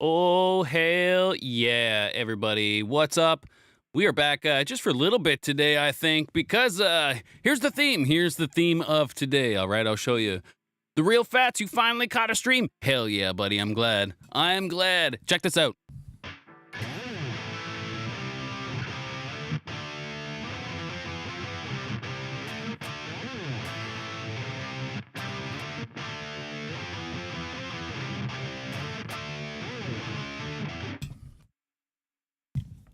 Oh, hell yeah, everybody. What's up? We are back just for a little bit today, I think, because here's the theme. Here's the theme of today, all right? I'll show you. The real fats, you finally caught a stream. Hell yeah, buddy. I'm glad. I'm glad. Check this out.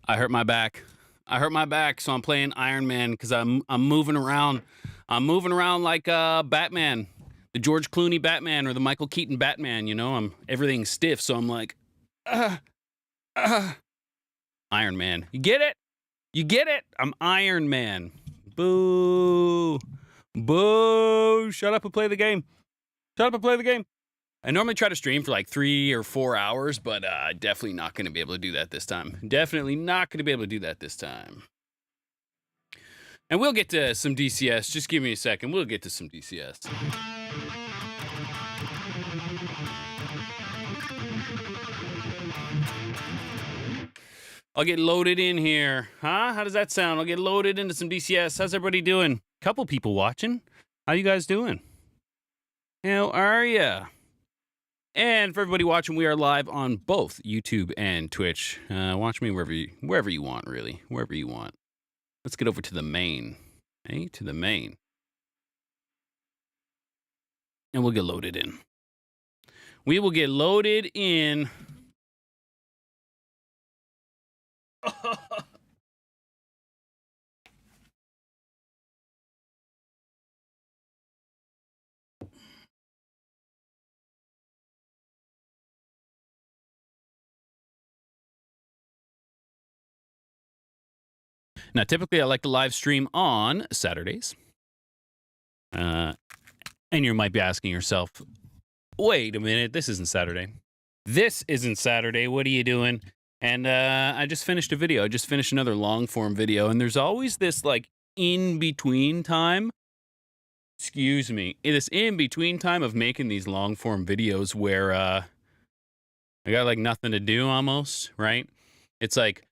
I hurt my back. So I'm playing Iron Man because I'm moving around. I'm moving around like Batman, the George Clooney Batman or the Michael Keaton Batman. You know, everything's stiff, so I'm like, Iron Man. You get it? You get it? I'm Iron Man. Boo, boo! Shut up and play the game. Shut up and play the game. I normally try to stream for like 3 or 4 hours, but definitely not going to be able to do that this time. Definitely not going to be able to do that this time. And we'll get to some DCS. Just give me a second. We'll get to some DCS. I'll get loaded in here. Huh? How does that sound? I'll get loaded into some DCS. How's everybody doing? Couple people watching. How you guys doing? How are ya? And for everybody watching, we are live on both YouTube and Twitch. Watch me wherever you want, really. Wherever you want. Let's get over to the main. Hey, to the main. And we'll get loaded in. We will get loaded in. Now, typically, I like to live stream on Saturdays. And you might be asking yourself, wait a minute, this isn't Saturday. This isn't Saturday. What are you doing? And I just finished a video. I just finished another long-form video. And there's always this, like, in-between time. Excuse me. This in-between time of making these long-form videos where I got, like, nothing to do almost, right? It's like,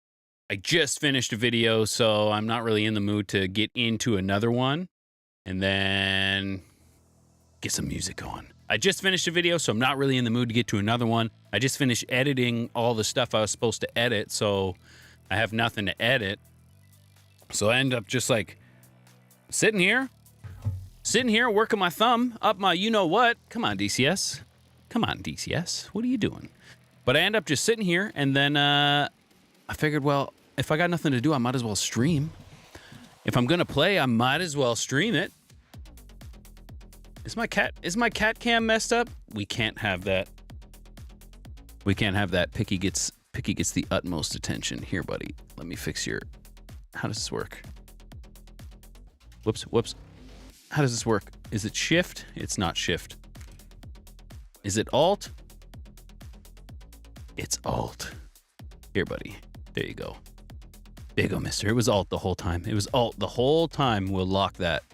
I just finished a video, so I'm not really in the mood to get into another one. And then get some music going. I just finished a video, so I'm not really in the mood to get to another one. I just finished editing all the stuff I was supposed to edit, so I have nothing to edit. So I end up just like sitting here, working my thumb up my you-know-what. Come on, DCS. Come on, DCS. What are you doing? But I end up just sitting here, and then I figured, well, if I got nothing to do, I might as well stream. If I'm gonna play, I might as well stream it. Is my cat cam messed up? We can't have that. We can't have that. Picky gets the utmost attention. Here, buddy. Let me fix your. How does this work? Whoops. How does this work? Is it shift? It's not shift. Is it alt? It's alt. Here, buddy. There you go. There you go, mister. It was alt the whole time. It was alt the whole time. We'll lock that.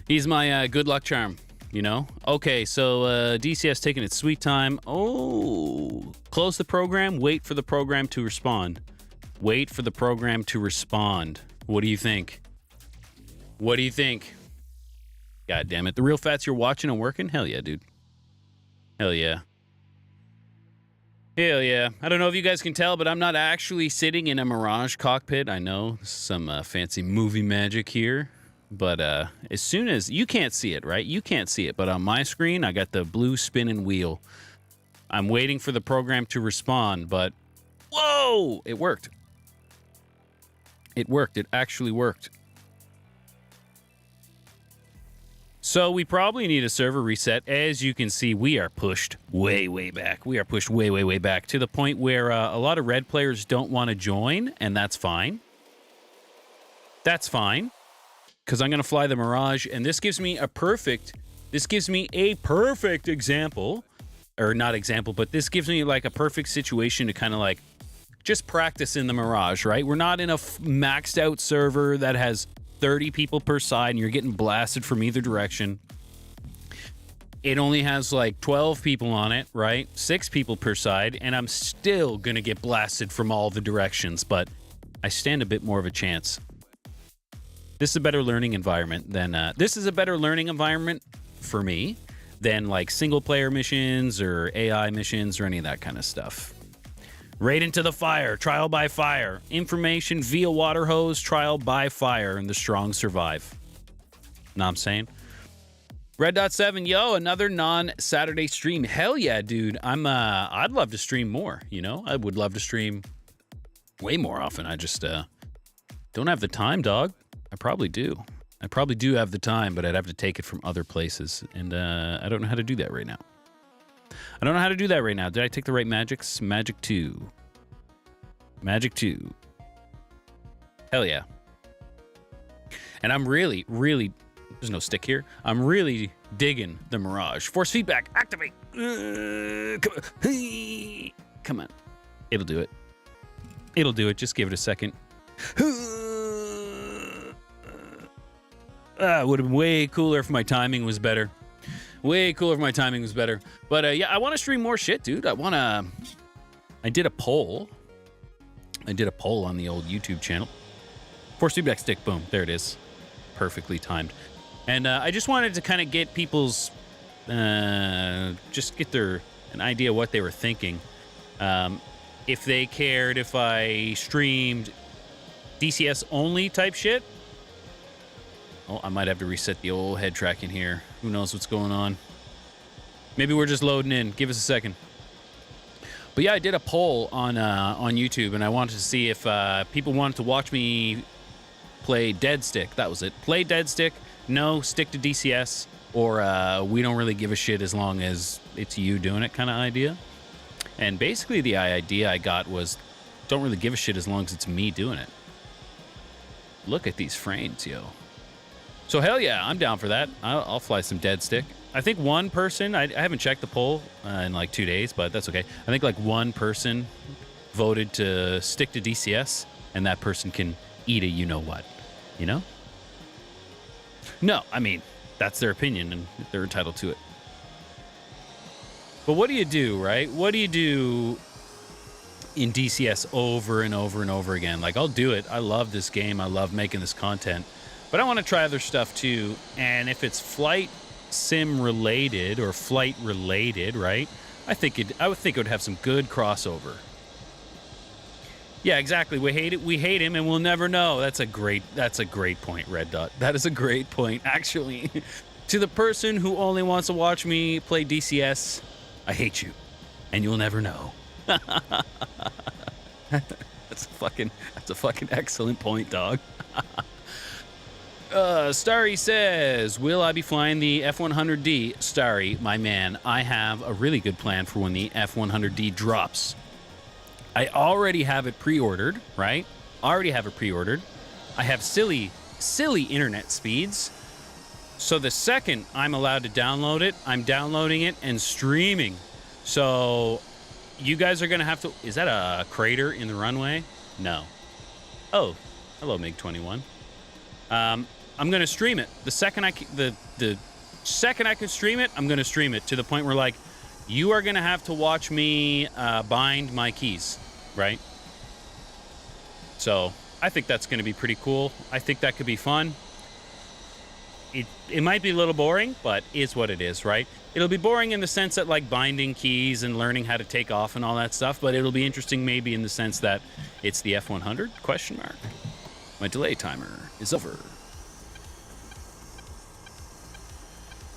He's my good luck charm, you know? Okay, so DCS taking its sweet time. Oh, close the program. Wait for the program to respond. Wait for the program to respond. What do you think? What do you think? God damn it. The real fats you're watching and working? Hell yeah, dude. Hell yeah. Hell yeah. I don't know if you guys can tell, but I'm not actually sitting in a Mirage cockpit. I know some fancy movie magic here. But as soon as... You can't see it, right? You can't see it. But on my screen, I got the blue spinning wheel. I'm waiting for the program to respond, but... Whoa! It worked. It worked. It actually worked. So we probably need a server reset. As you can see, we are pushed way, way back. We are pushed way, way, way back to the point where a lot of red players don't want to join, and that's fine. That's fine, because I'm going to fly the Mirage, and this gives me a perfect example, or not example, but this gives me like a perfect situation to kind of like just practice in the Mirage, right? We're not in a maxed out server that has 30 people per side and you're getting blasted from either direction. it only has like 12 people on it, right? 6 people per side, and I'm still going to get blasted from all the directions, but I stand a bit more of a chance. This is a better learning environment than this is a better learning environment for me than like single player missions or AI missions or any of that kind of stuff. Right into the fire, trial by fire. Information via water hose, trial by fire, and the strong survive. Know what I'm saying? Red Dot 7, yo, another non-Saturday stream. Hell yeah, dude. I'd love to stream more, you know? I would love to stream way more often. I just don't have the time, dog. I probably do. I probably do have the time, but I'd have to take it from other places, and I don't know how to do that right now. I don't know how to do that right now. Did I take the right magics? Magic 2. Magic 2. Hell yeah. And I'm really, there's no stick here. I'm really digging the Mirage. Force feedback, activate. Come on. It'll do it. It'll do it. Just give it a second. It would have been way cooler if my timing was better. Way cooler if my timing was better. But yeah, I want to stream more shit, dude. I did a poll. I did a poll on the old YouTube channel. Force feedback stick, boom. There it is. Perfectly timed. And I just wanted to kind of get people's, just get an idea what they were thinking. If they cared if I streamed DCS only type shit. Oh, I might have to reset the old head tracking here. Who knows what's going on? Maybe we're just loading in. Give us a second. But yeah, I did a poll on YouTube, and I wanted to see if people wanted to watch me play Dead Stick. That was it. Play Dead Stick. No, stick to DCS. Or we don't really give a shit as long as it's you doing it kind of idea. And basically the idea I got was don't really give a shit as long as it's me doing it. Look at these frames, yo. So hell yeah, I'm down for that. I'll fly some Dead Stick. I think one person, I haven't checked the poll in like 2 days, but that's okay. I think like one person voted to stick to DCS, and that person can eat a you-know-what, you know? No, I mean, that's their opinion, and they're entitled to it. But what do you do, right? What do you do in DCS over and over and over again? Like, I'll do it. I love this game. I love making this content. But I want to try other stuff too, and if it's flight sim related or flight related, right? I would think it would have some good crossover. Yeah, exactly. We hate it. We hate him, and we'll never know. That's a great point, Red Dot. That is a great point, actually. To the person who only wants to watch me play DCS, I hate you, and you'll never know. That's a fucking excellent point, dog. Starry says, will I be flying the F-100D? Starry, my man, I have a really good plan for when the F-100D drops. I already have it pre-ordered, right? I have silly internet speeds. So the second I'm allowed to download it, I'm downloading it and streaming. So you guys are going to have to... Is that a crater in the runway? No. Oh, hello, MiG-21. I'm going to stream it. The second the second I can stream it, I'm going to stream it to the point where, like, you are going to have to watch me bind my keys, right? So I think that's going to be pretty cool. I think that could be fun. It might be a little boring, but is what it is, right? It'll be boring in the sense that, like, binding keys and learning how to take off and all that stuff, but it'll be interesting maybe in the sense that it's the F-100, question mark. My delay timer is over.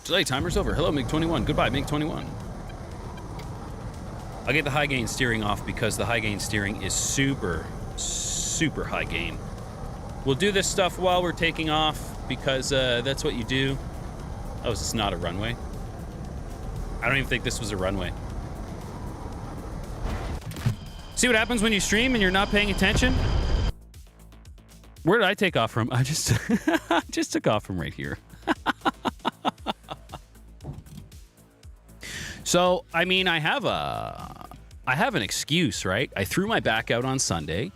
Delay timer's over. Hello, MiG-21. Goodbye, MiG-21. I'll get the high gain steering off because the high gain steering is super, super high gain. We'll do this stuff while we're taking off because that's what you do. Oh, is this not a runway? I don't even think this was a runway. See what happens when you stream and you're not paying attention? Where did I take off from? I just just took off from right here. So, I mean, I have an excuse, right? I threw my back out on Sunday.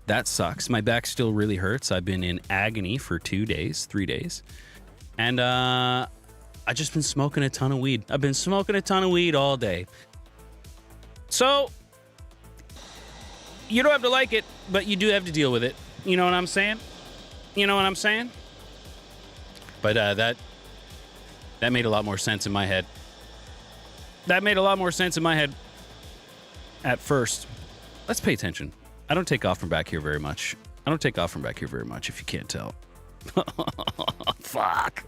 That sucks. My back still really hurts. I've been in agony for 3 days. And I've just been smoking a ton of weed. I've been smoking a ton of weed all day. So, you don't have to like it, but you do have to deal with it. You know what I'm saying? You know what I'm saying? But that made a lot more sense in my head. That made a lot more sense in my head at first. Let's pay attention. I don't take off from back here very much. I don't take off from back here very much, if you can't tell. Fuck.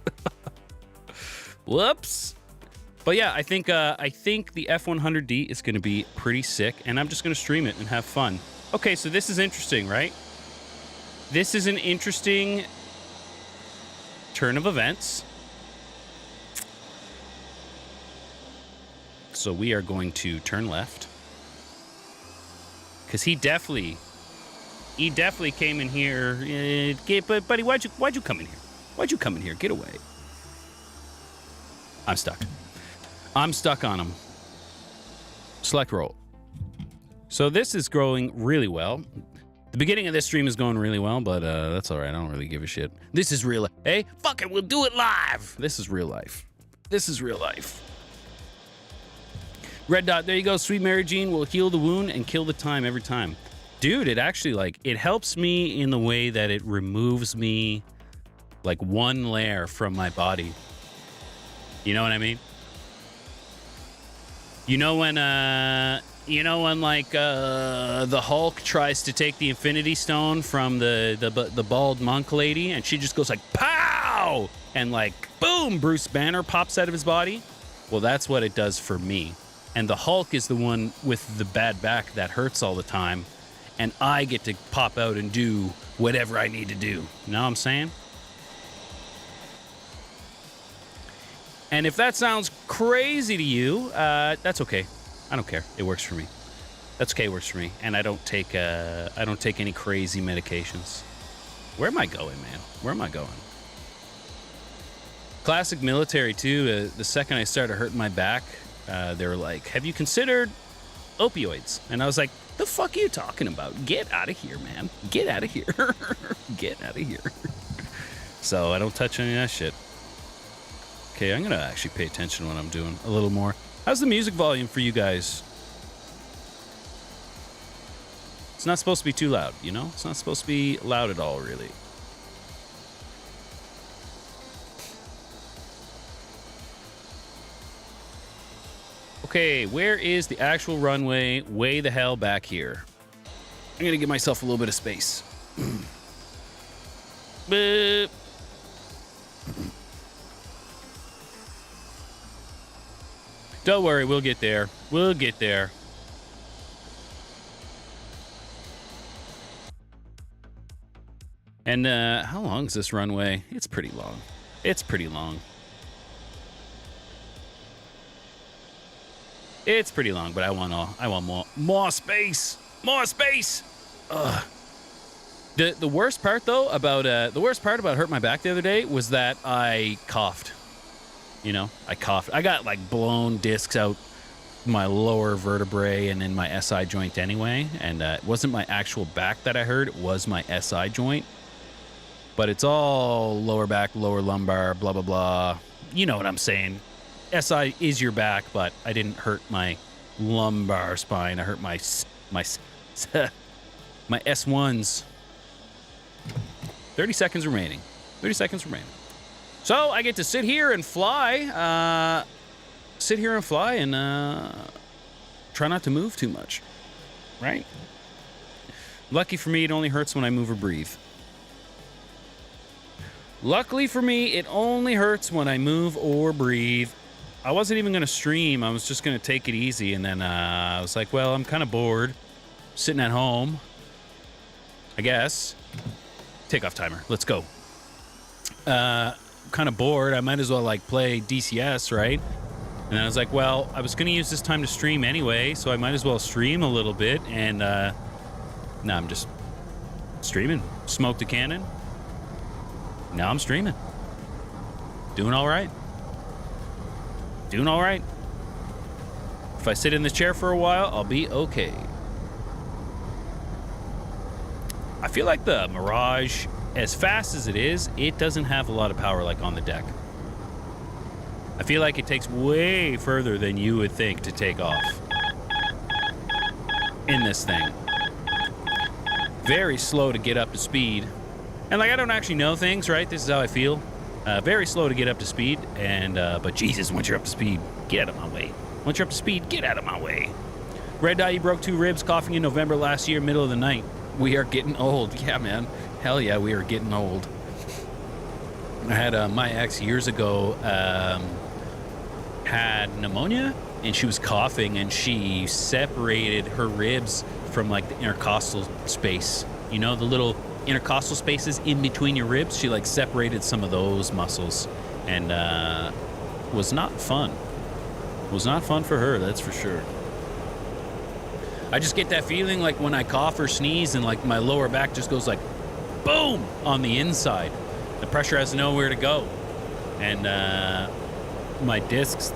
Whoops. But yeah, I think the F100D is going to be pretty sick, and I'm just going to stream it and have fun. Okay, so this is interesting, right? This is an interesting turn of events. So we are going to turn left. Because he definitely came in here. But buddy, why'd you come in here? Why'd you come in here? Get away. I'm stuck. I'm stuck on him. Select roll. So this is going really well. The beginning of this stream is going really well, but that's all right. I don't really give a shit. This is real life. Hey, fuck it, we'll do it live. This is real life. This is real life. Red dot, there you go. Sweet Mary Jean will heal the wound and kill the time every time. Dude, it actually, like, it helps me in the way that it removes me, like, one layer from my body. You know what I mean? You know when like the Hulk tries to take the Infinity Stone from the bald monk lady, and she just goes like pow, and like boom, Bruce Banner pops out of his body. Well, that's what it does for me. And the Hulk is the one with the bad back that hurts all the time, and I get to pop out and do whatever I need to do. You know what I'm saying? And if that sounds crazy to you, that's okay. I don't care. It works for me. That's okay. It works for me. And I don't take any crazy medications. Where am I going, man? Where am I going? Classic military too. The second I started hurting my back, they were like, "Have you considered opioids?" And I was like, "The fuck are you talking about? Get out of here, man. Get out of here. Get out of here." So I don't touch any of that shit. Okay, I'm gonna actually pay attention to what I'm doing a little more. How's the music volume for you guys? It's not supposed to be too loud, you know? It's not supposed to be loud at all, really. Okay, where is the actual runway? Way the hell back here. I'm gonna give myself a little bit of space. Boop. Don't worry, we'll get there. We'll get there. And how long is this runway? It's pretty long. It's pretty long. It's pretty long, but I want more space. More space. Ugh. The worst part though about hurting my back the other day was that I coughed. You know, I coughed. I got like blown discs out my lower vertebrae and in my SI joint anyway. And it wasn't my actual back that I hurt. It was my SI joint. But it's all lower back, lower lumbar, blah, blah, blah. You know what I'm saying. SI is your back, but I didn't hurt my lumbar spine. I hurt my S1s. 30 seconds remaining. 30 seconds remaining. So I get to sit here and fly. And try not to move too much. Right? Lucky for me, it only hurts when I move or breathe. Luckily for me, it only hurts when I move or breathe. I wasn't even going to stream. I was just going to take it easy. And then I was like, well, I'm kind of bored. Sitting at home. I guess. Takeoff timer. Let's go. Kind of bored. I might as well like play DCS, right? And I was like, well, I was going to use this time to stream anyway, so I might as well stream a little bit. And no, I'm just streaming. Smoked a cannon. Now I'm streaming. Doing all right. Doing all right. If I sit in this chair for a while, I'll be okay. I feel like the Mirage, as fast as it is, it doesn't have a lot of power like on the deck. I feel like it takes way further than you would think to take off in this thing. Very slow to get up to speed. And like, I don't actually know things, right? This is how I feel. Very slow to get up to speed. And, but Jesus, once you're up to speed, get out of my way. Once you're up to speed, get out of my way. Red Dye, you broke 2 ribs coughing in November last year, middle of the night. We are getting old. Yeah, man. Hell yeah, we are getting old. I had my ex years ago had pneumonia, and she was coughing, and she separated her ribs from like the intercostal space. You know, the little intercostal spaces in between your ribs. She like separated some of those muscles, and was not fun. Was not fun for her, that's for sure. I just get that feeling like when I cough or sneeze, and like my lower back just goes like boom on the inside. The pressure has nowhere to go, and my discs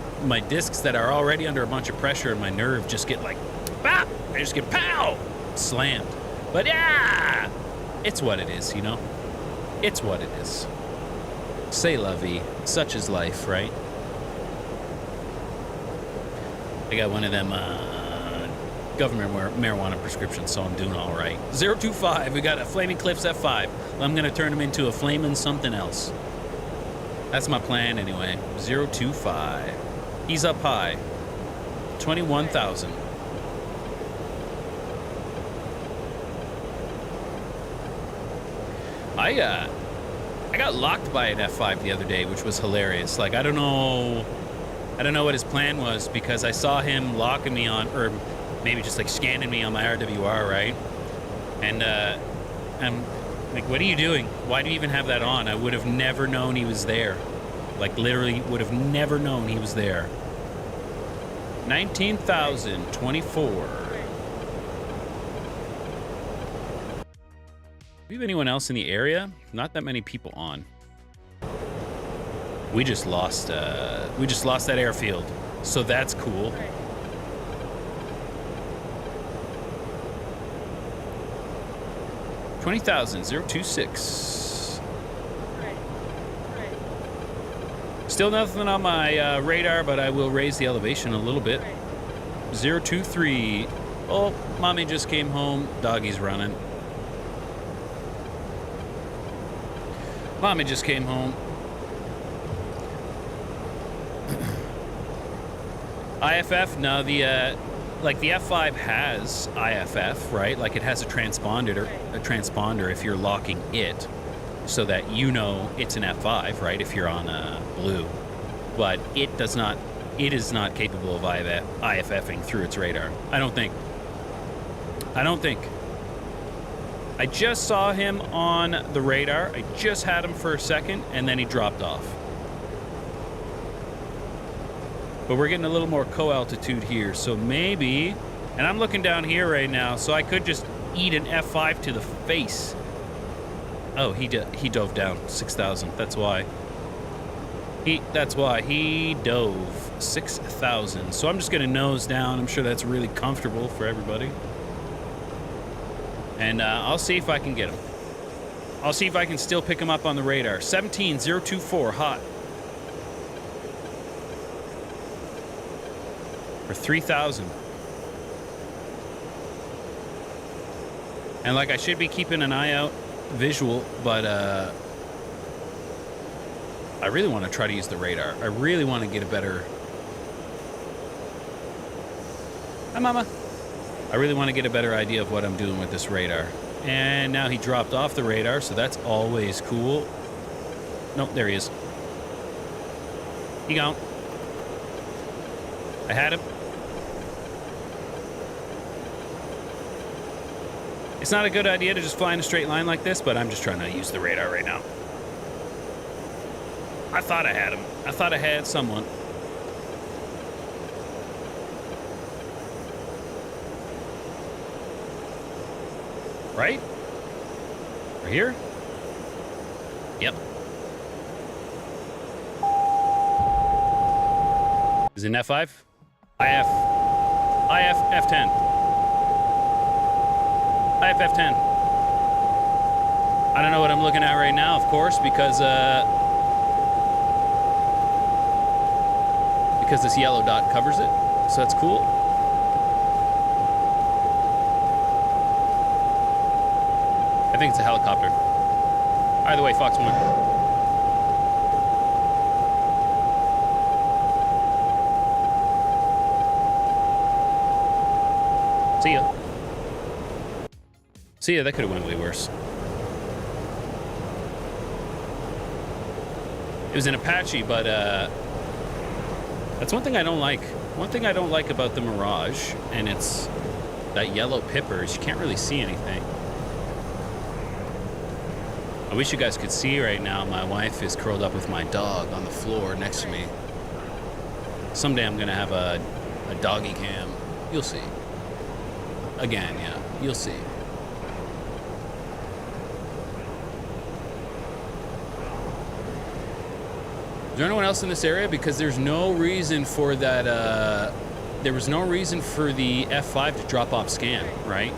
that are already under a bunch of pressure in my nerve just get like bop. They just get pow slammed. But yeah, it's what it is, you know. It's what it is. C'est la vie. Such is life, right? I got one of them government marijuana prescriptions, so I'm doing all right. 025, we got a Flaming Cliffs F5. I'm gonna turn him into a flaming something else. That's my plan anyway. 025. He's up high. 21,000. I got locked by an F5 the other day, which was hilarious. Like, I don't know what his plan was, because I saw him locking me on, or maybe just like scanning me on my RWR, right? And I'm like, what are you doing? Why do you even have that on? I would have never known he was there. Like, literally would have never known he was there. 19,024. Do we have anyone else in the area? Not that many people on. We just lost that airfield, so that's cool. $20,026. Still nothing on my radar, but I will raise the elevation a little bit. 023. Oh, mommy just came home. Doggy's running. Mommy just came home. IFF? No, like the F5 has IFF, right? Like it has a transponder if you're locking it, so that you know it's an F5, right? If you're on blue, but it does not. It is not capable of IFFing through its radar. I don't think. I just saw him on the radar. I just had him for a second, and then he dropped off. But we're getting a little more co-altitude here, so maybe... And I'm looking down here right now, so I could just eat an F5 to the face. Oh, he dove down 6,000. That's why. He dove 6,000. So I'm just going to nose down. I'm sure that's really comfortable for everybody. And I'll see if I can get him. I'll see if I can still pick him up on the radar. 17,024, hot. For 3,000. And like, I should be keeping an eye out visual, but I really want to try to use the radar. I really want to get a better... Hi, Mama. I really want to get a better idea of what I'm doing with this radar. And now he dropped off the radar, so that's always cool. Nope, there he is. He gone. I had him. It's not a good idea to just fly in a straight line like this, but I'm just trying to use the radar right now. I thought I had him. I thought I had someone. Right? We're here? Yep. Is it an F5? IF F10. IF F10. I don't know what I'm looking at right now, of course, because because this yellow dot covers it, so that's cool. I think it's a helicopter. Either way, Fox 1. See ya. See ya, that could have went way worse. It was an Apache, but that's one thing I don't like. One thing I don't like about the Mirage, and it's that yellow pipper, is you can't really see anything. I wish you guys could see right now. My wife is curled up with my dog on the floor next to me. Someday I'm gonna have a doggy cam. You'll see. Again, yeah, you'll see. Is there anyone else in this area? Because there's no reason for that, there was no reason for the F5 to drop off scan, right?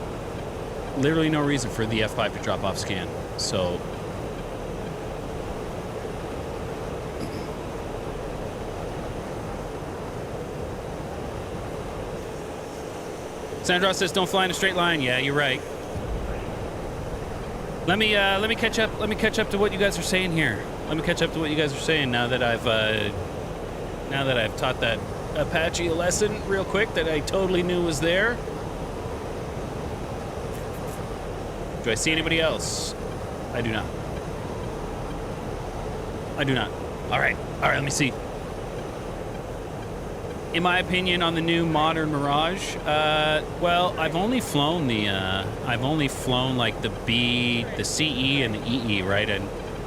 Literally no reason for the F5 to drop off scan. So, Sandra says, "Don't fly in a straight line." Yeah, you're right. Let me catch up. Let me catch up to what you guys are saying here. Let me catch up to what you guys are saying now that I've taught that Apache a lesson real quick that I totally knew was there. Do I see anybody else? I do not. I do not. All right, let me see. In my opinion, on the new modern Mirage, well, I've only flown like the B, the CE, and the EE, right?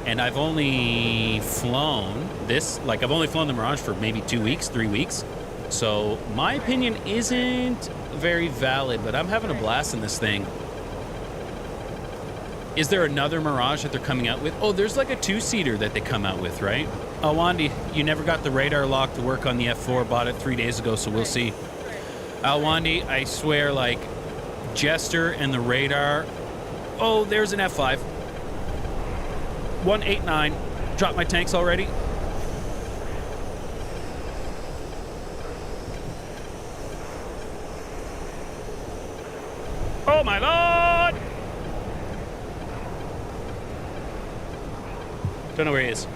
And I've only flown this, like I've only flown the Mirage for maybe 2 weeks, 3 weeks. So my opinion isn't very valid, but I'm having a blast in this thing. Is there another Mirage that they're coming out with? Oh, there's like a 2-seater that they come out with, right? Oh, Wandy, you never got the radar lock to work on the F4. Bought it 3 days ago, so we'll see. Wandy, I swear, like, Jester and the radar. Oh, there's an F5. 189. Dropped my tanks already. Oh, my Lord! Don't know where he is.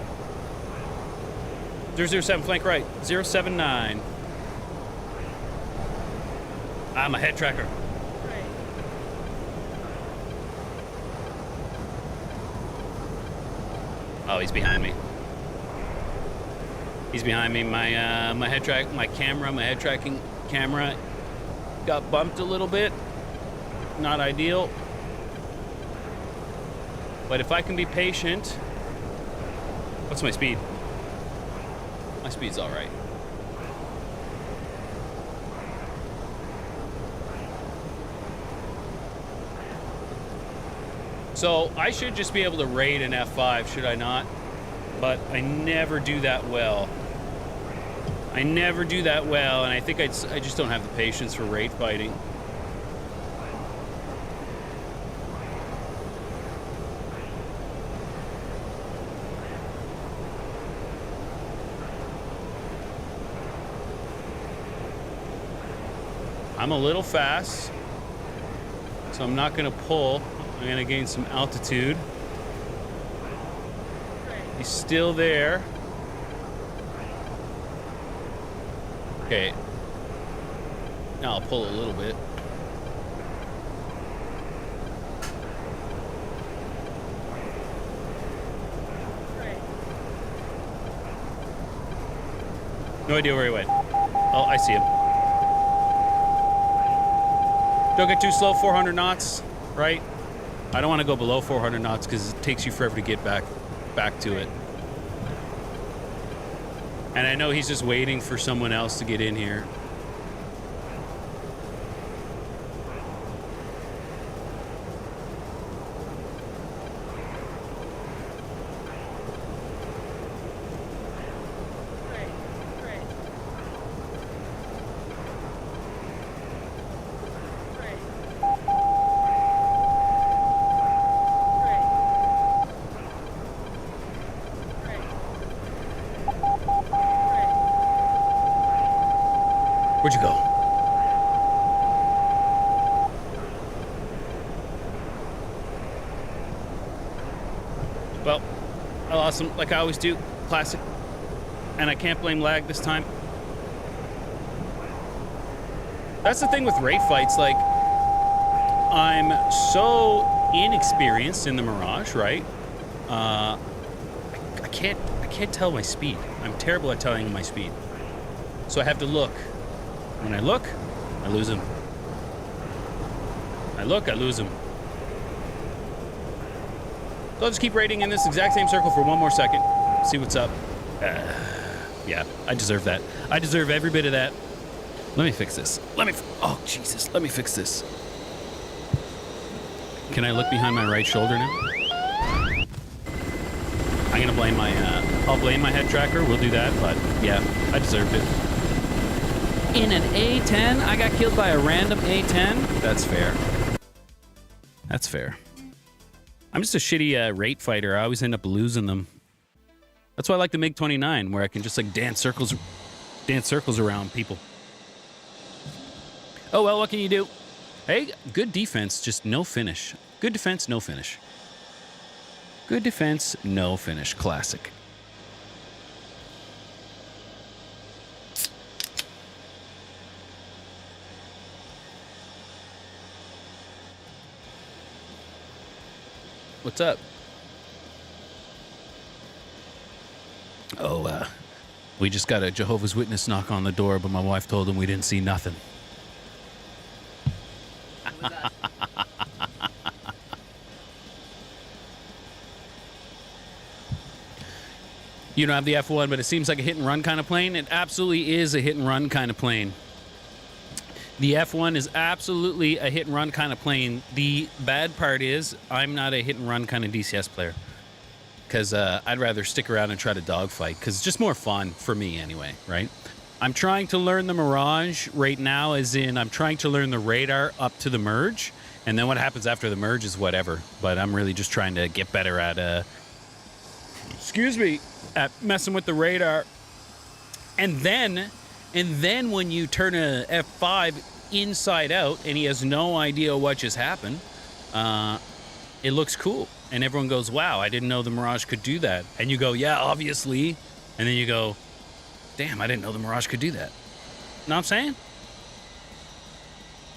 007, flank right. 079. I'm a head tracker. Oh, he's behind me. He's behind me. My head tracking camera got bumped a little bit. Not ideal. But if I can be patient. What's my speed? My speed's all right. So I should just be able to raid an F5, should I not? But I never do that well. I never do that well, and I think I just don't have the patience for raid fighting. I'm a little fast, so I'm not going to pull. I'm going to gain some altitude. He's still there. Okay. Now I'll pull a little bit. No idea where he went. Oh, I see him. Don't get too slow, 400 knots, right? I don't want to go below 400 knots because it takes you forever to get back to it. And I know he's just waiting for someone else to get in here. Where'd you go? Well, I lost him like I always do. Classic. And I can't blame lag this time. That's the thing with raid fights. Like, I'm so inexperienced in the Mirage, right? I can't tell my speed. I'm terrible at telling my speed. So I have to look. When I look, I lose him. I look, I lose him. So I'll just keep raiding in this exact same circle for one more second. See what's up. Yeah, I deserve that. I deserve every bit of that. Let me fix this. Oh, Jesus. Let me fix this. Can I look behind my right shoulder now? I'm going to blame my, I'll blame my head tracker. We'll do that, but yeah, I deserved it. In an A10? I got killed by a random A10? That's fair. That's fair. I'm just a shitty rate fighter. I always end up losing them. That's why I like the MiG-29, where I can just like dance circles around people. Oh, well, what can you do? Hey, good defense, just no finish. Good defense, no finish. Good defense, no finish. Classic. What's up? Oh, we just got a Jehovah's Witness knock on the door, but my wife told him we didn't see nothing. You don't have the F1, but it seems like a hit and run kind of plane. It absolutely is a hit and run kind of plane. The F1 is absolutely a hit and run kind of plane. The bad part is I'm not a hit and run kind of DCS player. Because I'd rather stick around and try to dogfight. Because it's just more fun for me anyway, right? I'm trying to learn the Mirage right now, as in I'm trying to learn the radar up to the merge. And then what happens after the merge is whatever. But I'm really just trying to get better at, at messing with the radar. And then when you turn a F5 inside out and he has no idea what just happened, it looks cool. And everyone goes, wow, I didn't know the Mirage could do that. And you go, yeah, obviously. And then you go, damn, I didn't know the Mirage could do that. Know what I'm saying?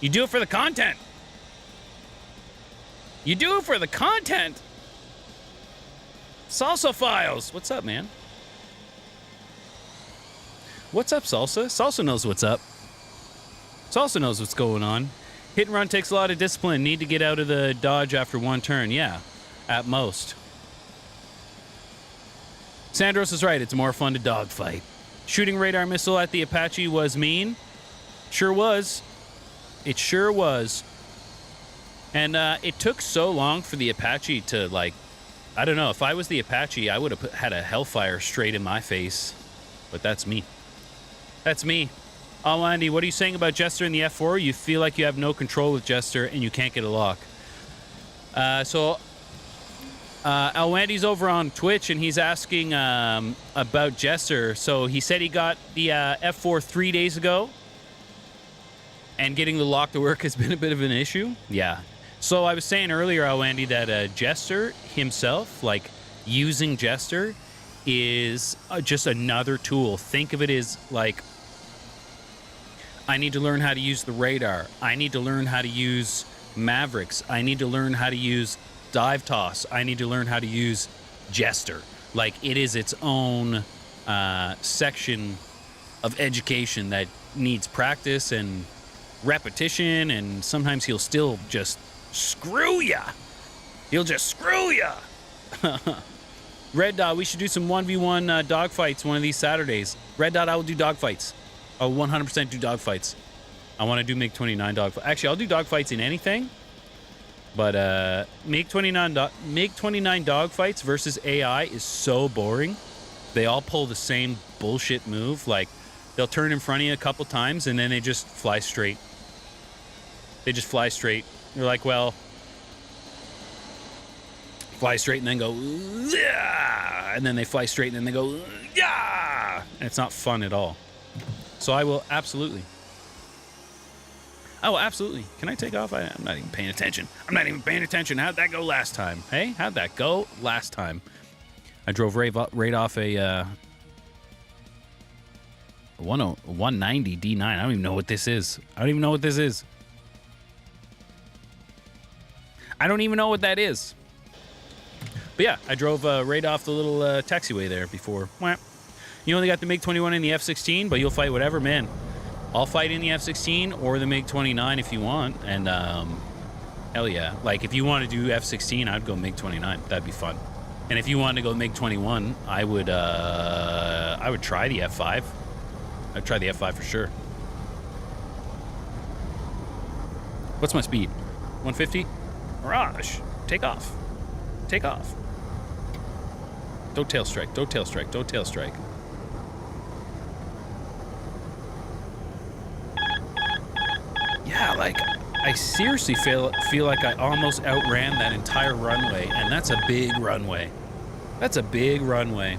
You do it for the content. You do it for the content. Salsa Files. What's up, man? What's up, Salsa? Salsa knows what's up. Salsa knows what's going on. Hit and run takes a lot of discipline. Need to get out of the dodge after one turn. Yeah, at most. Sandros is right. It's more fun to dogfight. Shooting radar missile at the Apache was mean. Sure was. It sure was. And it took so long for the Apache to, like, I don't know. If I was the Apache, I would have had a Hellfire straight in my face. But that's me. That's me. Oh, Andy, what are you saying about Jester in the F4? You feel like you have no control with Jester and you can't get a lock. Alwandy's over on Twitch and he's asking about Jester. So he said he got the F4 3 days ago. And getting the lock to work has been a bit of an issue. Yeah. So I was saying earlier, Alwandy, that Jester himself, like using Jester, is just another tool. Think of it as like, I need to learn how to use the radar. I need to learn how to use Mavericks. I need to learn how to use dive toss. I need to learn how to use Jester. Like, it is its own section of education that needs practice and repetition, and sometimes he'll still just screw ya. He'll just screw ya. Red Dot, we should do some 1v1 dogfights one of these Saturdays. Red Dot, I will do dogfights. I'll 100% do dogfights. I want to do MiG-29 dogfights. Actually, I'll do dogfights in anything. But MiG-29 dogfights versus AI is so boring. They all pull the same bullshit move. Like, they'll turn in front of you a couple times, and then they just fly straight. They just fly straight. You're like, well, fly straight and then go, yeah! And then they fly straight and then they go, yeah! And it's not fun at all. So I will absolutely. Oh, absolutely. Can I take off? I'm not even paying attention. I'm not even paying attention. How'd that go last time? Hey, how'd that go last time? I drove right off a 190 D9. I don't even know what this is. I don't even know what this is. I don't even know what that is. But yeah, I drove right off the little taxiway there before. You only got the MiG-21 and the F-16, but you'll fight whatever, man. I'll fight in the F-16 or the MiG-29 if you want. And hell yeah. Like, if you want to do F-16, I'd go MiG-29. That'd be fun. And if you wanted to go MiG-21, I would try the F-5. I'd try the F-5 for sure. What's my speed? 150? Mirage. Take off. Take off. Don't tail strike. Don't tail strike. Don't tail strike. Yeah, like, I seriously feel like I almost outran that entire runway, and that's a big runway. That's a big runway.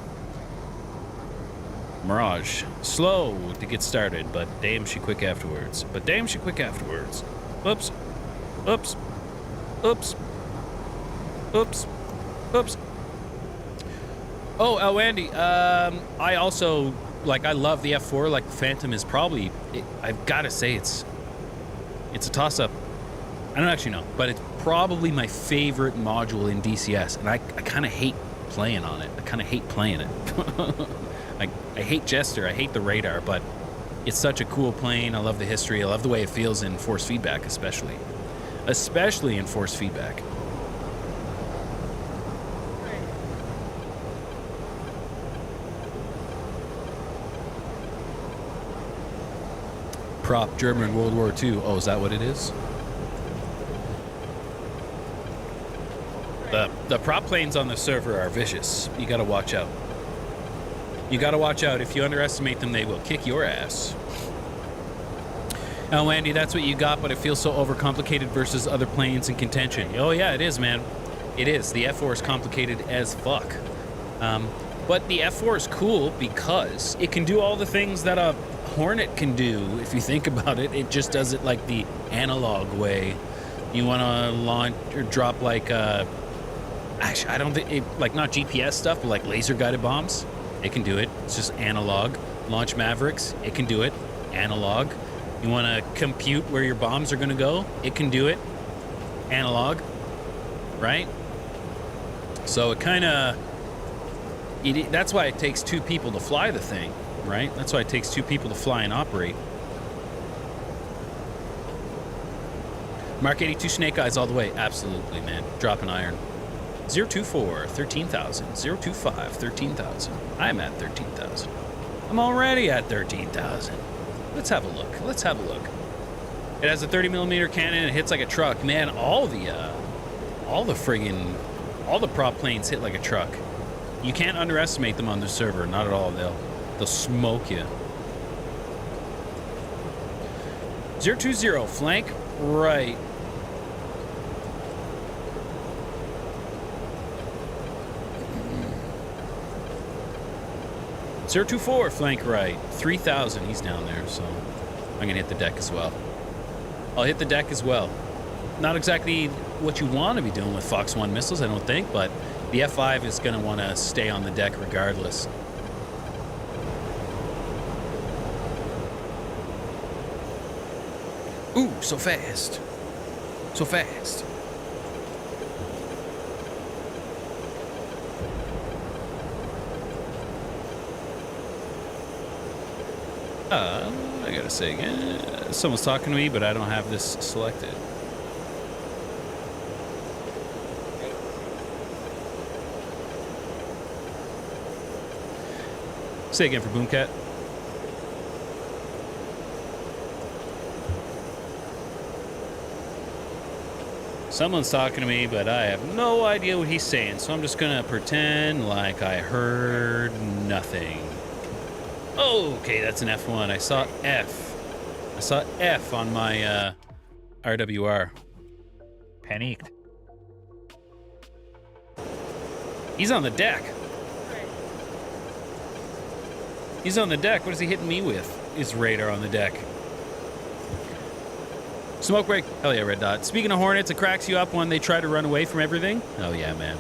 Mirage. Slow to get started, but damn she quick afterwards. Oops. Oops. Oops. Oops. Oops. Oh, Andy, I also, like, I love the F4. Like, the Phantom is probably, I've got to say, it's a toss-up. I don't actually know, but it's probably my favorite module in DCS, and I kind of hate playing on it. I kind of hate playing it. I hate Jester, I hate the radar, but it's such a cool plane. I love the history. I love the way it feels in force feedback, especially in force feedback. Prop German World War II. Oh, is that what it is? The prop planes on the server are vicious. You gotta watch out. You gotta watch out. If you underestimate them, they will kick your ass. Oh, Andy, that's what you got, but it feels so overcomplicated versus other planes in contention. Oh, yeah, it is, man. It is. The F4 is complicated as fuck. But the F4 is cool because it can do all the things that a Hornet can do. If you think about it, it just does it like the analog way. You want to launch or drop like, actually, I don't think, like not GPS stuff, but like laser guided bombs. It can do it. It's just analog. Launch Mavericks. It can do it. Analog. You want to compute where your bombs are going to go? It can do it. Analog. Right? So it kind of... That's why it takes two people to fly the thing, right? That's why it takes two people to fly and operate. Mark 82 Snake Eyes all the way. Absolutely, man. Drop an iron. 024, 13,000. 025, 13,000. I'm at 13,000. I'm already at 13,000. Let's have a look. Let's have a look. It has a 30mm cannon. It hits like a truck. Man, all the prop planes hit like a truck. You can't underestimate them on the server. Not at all. They'll smoke you. 020, flank right. Zero 24, flank right. 3,000, he's down there, so I'm gonna hit the deck as well. I'll hit the deck as well. Not exactly what you want to be doing with Fox 1 missiles, I don't think, but the F5 is gonna want to stay on the deck regardless. Ooh, so fast. So fast. I gotta say again, someone's talking to me, but I don't have this selected. Say again for Boomcat. Someone's talking to me, but I have no idea what he's saying, so I'm just gonna pretend like I heard nothing. Okay, that's an F1. I saw F. I saw F on my RWR. Panicked. He's on the deck. He's on the deck. What is he hitting me with? His radar on the deck. Smoke break. Hell yeah, red dot. Speaking of Hornets, it cracks you up when they try to run away from everything. Oh yeah, man.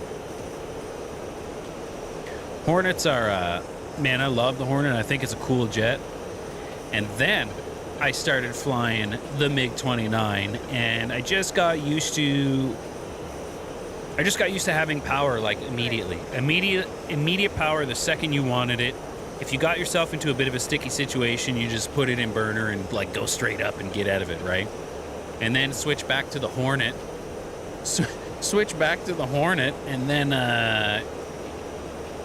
Hornets are, man, I love the Hornet. I think it's a cool jet. And then I started flying the MiG-29, and I just got used to having power like immediately. Immediate power the second you wanted it. If you got yourself into a bit of a sticky situation, you just put it in burner and like go straight up and get out of it, right? And then switch back to the Hornet. Switch back to the Hornet, and then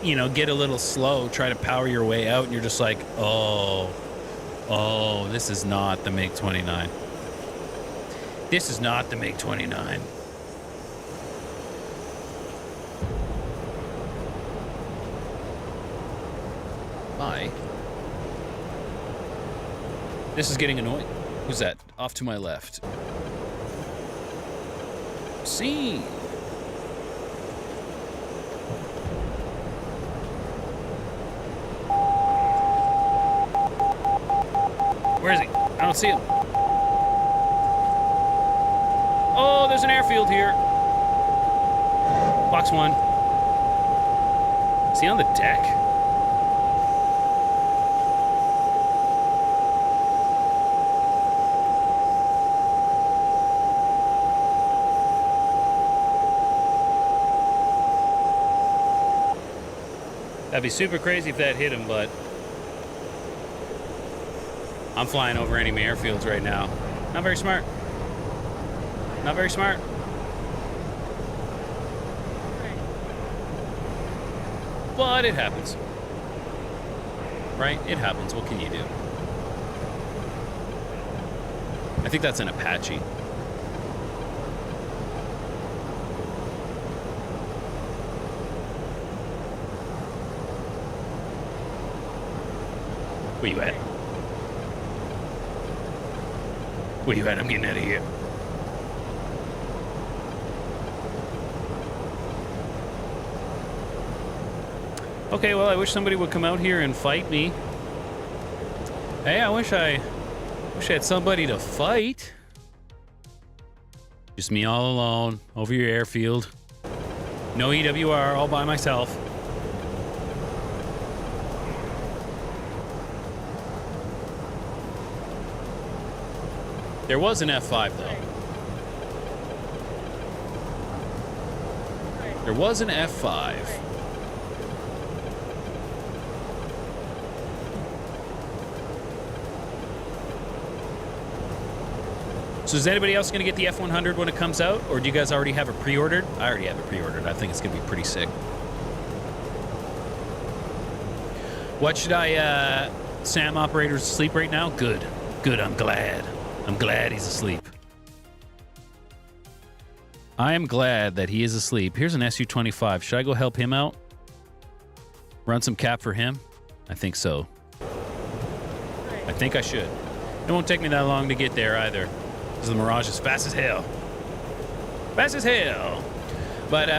you know, get a little slow, try to power your way out, and you're just like, oh, this is not the MiG-29. This is not the MiG-29. Bye. This is getting annoying. Who's that? Off to my left. See. Where is he? I don't see him. Oh, there's an airfield here. Box 1. Is he on the deck? That'd be super crazy if that hit him, but I'm flying over enemy airfields right now. Not very smart. Not very smart. But it happens. Right? It happens. What can you do? I think that's an Apache. Where you at? Where you at? I'm getting out of here. Okay, well, I wish somebody would come out here and fight me. Hey, I wish I had somebody to fight. Just me all alone over your airfield. No EWR, all by myself. There was an F5, though. There was an F5. So is anybody else going to get the F100 when it comes out? Or do you guys already have it pre-ordered? I already have it pre-ordered. I think it's going to be pretty sick. What should I... SAM operator's asleep right now? Good. Good, I'm glad. I'm glad he's asleep. I am glad that he is asleep. Here's an Su-25. Should I go help him out? Run some cap for him? I think so. I think I should. It won't take me that long to get there either. Because the Mirage is fast as hell. Fast as hell. But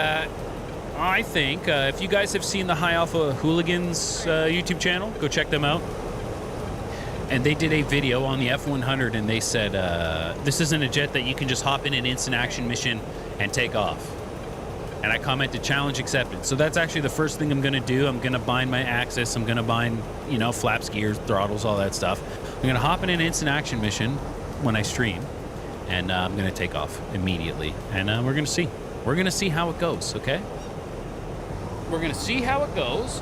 I think if you guys have seen the High Alpha Hooligans YouTube channel, go check them out. And they did a video on the F100, and they said, this isn't a jet that you can just hop in an instant action mission and take off. And I commented, challenge accepted. So that's actually the first thing I'm going to do. I'm going to bind my axis. I'm going to bind, you know, flaps, gears, throttles, all that stuff. I'm going to hop in an instant action mission when I stream, and I'm going to take off immediately. And we're going to see. We're going to see how it goes, okay? We're going to see how it goes.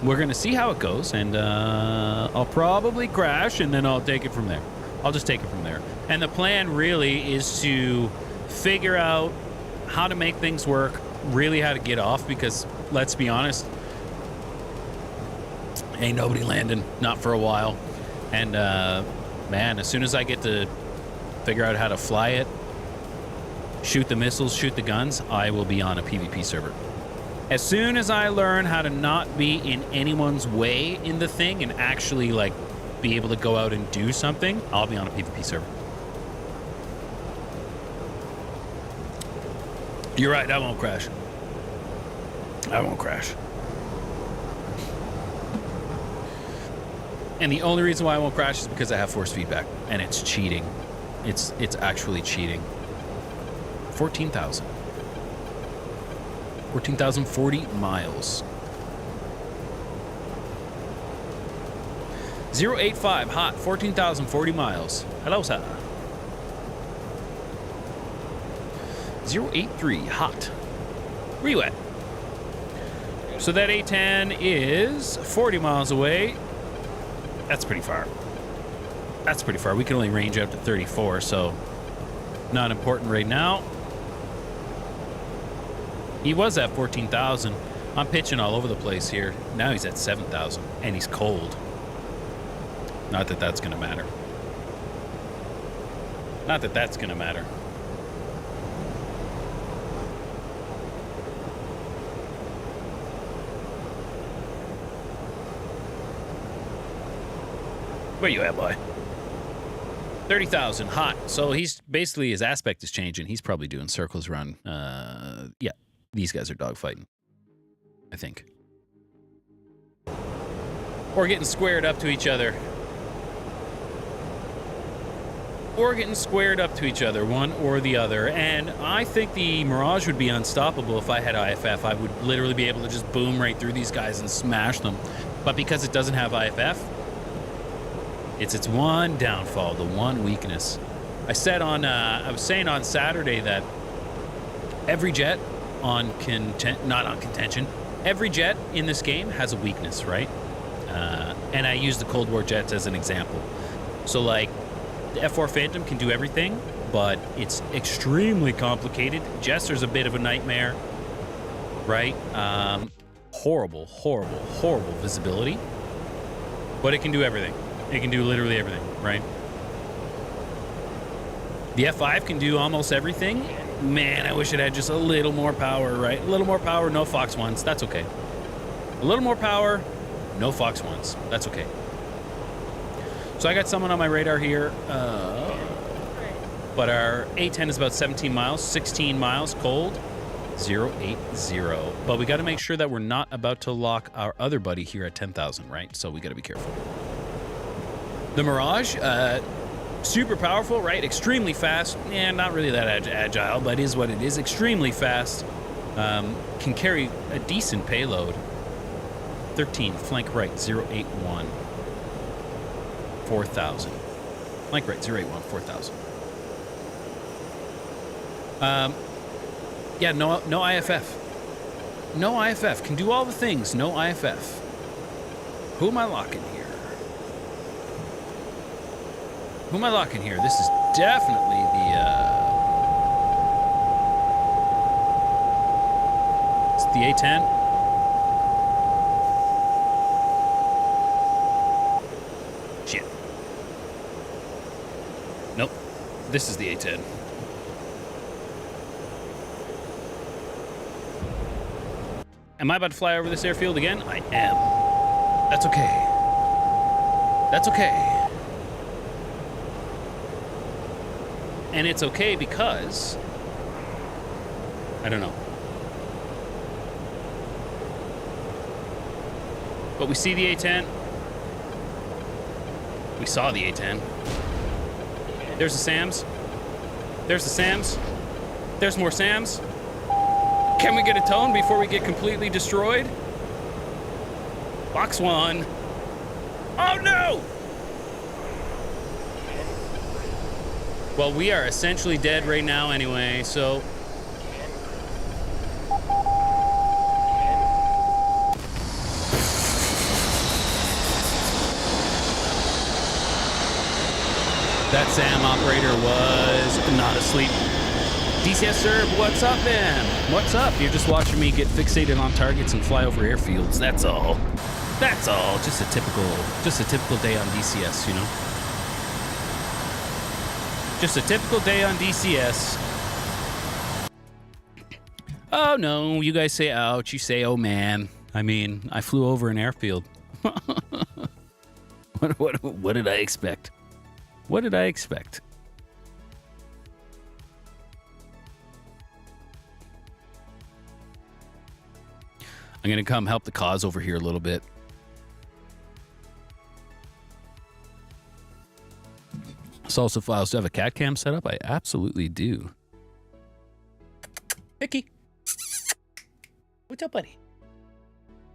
We're going to see how it goes, and I'll probably crash, and then I'll take it from there. I'll just take it from there. And the plan really is to figure out how to make things work, really how to get off, because let's be honest, ain't nobody landing, not for a while. And man, as soon as I get to figure out how to fly it, shoot the missiles, shoot the guns, I will be on a PvP server. As soon as I learn how to not be in anyone's way in the thing and actually, like, be able to go out and do something, I'll be on a PvP server. You're right, I won't crash. I won't crash. And the only reason why I won't crash is because I have force feedback, and it's cheating. It's actually cheating. 14,000. 14,040 miles. 085 hot, 14,040 miles. Hello, sir. 083 hot. Where you at? So that A10 is 40 miles away. That's pretty far. That's pretty far. We can only range out to 34, so not important right now. He was at 14,000. I'm pitching all over the place here. Now he's at 7,000, and he's cold. Not that that's going to matter. Not that that's going to matter. Where you at, boy? 30,000, hot. So he's basically, his aspect is changing. He's probably doing circles around. Yeah, these guys are dogfighting, I think. Or getting squared up to each other. Or getting squared up to each other, one or the other. And I think the Mirage would be unstoppable if I had IFF. I would literally be able to just boom right through these guys and smash them. But because it doesn't have IFF, it's its one downfall, the one weakness. I said on, I was saying on Saturday that every jet on not on contention, every jet in this game has a weakness, right? And I use the Cold War jets as an example. So like, the F4 Phantom can do everything, but it's extremely complicated. Jester's a bit of a nightmare, right? Horrible, horrible, horrible visibility, but it can do everything. It can do literally everything, right? The F5 can do almost everything. Man, I wish it had just a little more power, right? A little more power, no Fox 1s. That's okay. A little more power, no Fox 1s. That's okay. So I got someone on my radar here. But our A10 is about 17 miles, 16 miles cold, 080. But we got to make sure that we're not about to lock our other buddy here at 10,000, right? So we got to be careful. The Mirage, super powerful, right? Extremely fast. Yeah, not really that agile, but is what it is. Extremely fast. Can carry a decent payload. 13, flank right, 081. 4,000. Flank right, 081, 4,000. Yeah, no IFF. No IFF. Can do all the things. No IFF. Who am I locking here? Who am I locking here? This is definitely the, it's the A10. Shit. Nope. This is the A10. Am I about to fly over this airfield again? I am. That's okay. That's okay. And it's okay because, I don't know. But we see the A10. We saw the A10. There's the SAMs. There's the SAMs. There's more SAMs. Can we get a tone before we get completely destroyed? Box 1. Oh no! Well, we are essentially dead right now anyway, so... That SAM operator was not asleep. DCS Serb, what's up, man? What's up? You're just watching me get fixated on targets and fly over airfields. That's all. That's all. Just a typical day on DCS, you know? Just a typical day on DCS. Oh no, you guys say ouch, you say oh man. I mean, I flew over an airfield. What did I expect? What did I expect? I'm gonna come help the cause over here a little bit. Salsa Files, do you have a cat cam set up? I absolutely do. Vicky. What's up, buddy?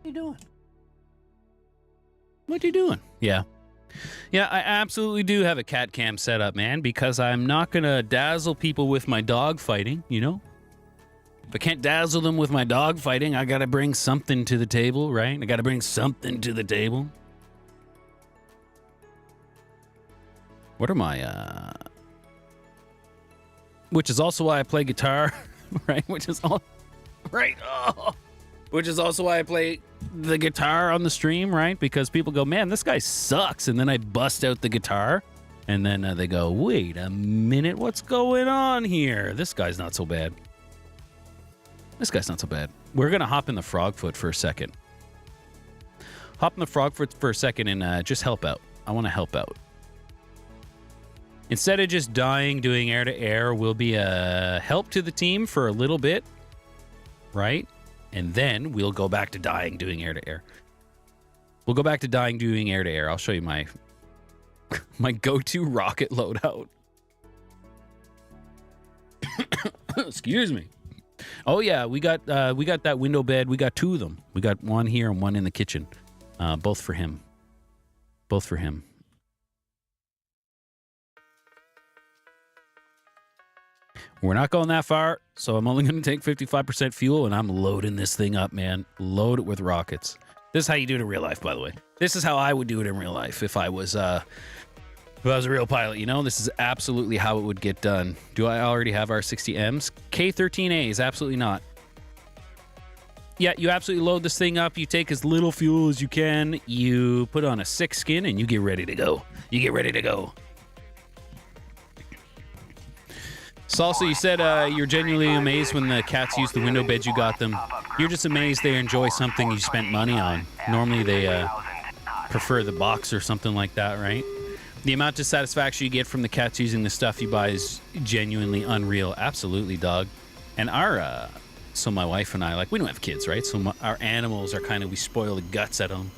What you doing? What you doing? Yeah. Yeah, I absolutely do have a cat cam set up, man, because I'm not going to dazzle people with my dog fighting, you know? If I can't dazzle them with my dog fighting, I got to bring something to the table, right? I got to bring something to the table. What are my, which is also why I play guitar, right? Which is all, right? Oh. Which is also why I play the guitar on the stream, right? Because people go, man, this guy sucks. And then I bust out the guitar. And then they go, wait a minute, what's going on here? This guy's not so bad. This guy's not so bad. We're going to hop in the Frogfoot for a second. Hop in the Frogfoot for a second and just help out. I want to help out. Instead of just dying doing air-to-air, we'll be a help to the team for a little bit, right? And then we'll go back to dying doing air-to-air. We'll go back to dying doing air-to-air. I'll show you my my go-to rocket loadout. Excuse me. Oh yeah, we got that window bed. We got two of them. We got one here and one in the kitchen. Both for him. Both for him. We're not going that far, so I'm only going to take 55% fuel, and I'm loading this thing up, man. Load it with rockets. This is how you do it in real life, by the way. This is how I would do it in real life if I was a real pilot, you know? This is absolutely how it would get done. Do I already have R60Ms? K13As, absolutely not. Yeah, you absolutely load this thing up. You take as little fuel as you can. You put on a 6 skin, and you get ready to go. You get ready to go. Salsa, you said you're genuinely amazed when the cats use the window beds you got them. You're just amazed they enjoy something you spent money on. Normally they prefer the box or something like that, right? The amount of satisfaction you get from the cats using the stuff you buy is genuinely unreal. Absolutely, dog. And our, so my wife and I, like, we don't have kids, right? So our animals are kind of, we spoil the guts out of them.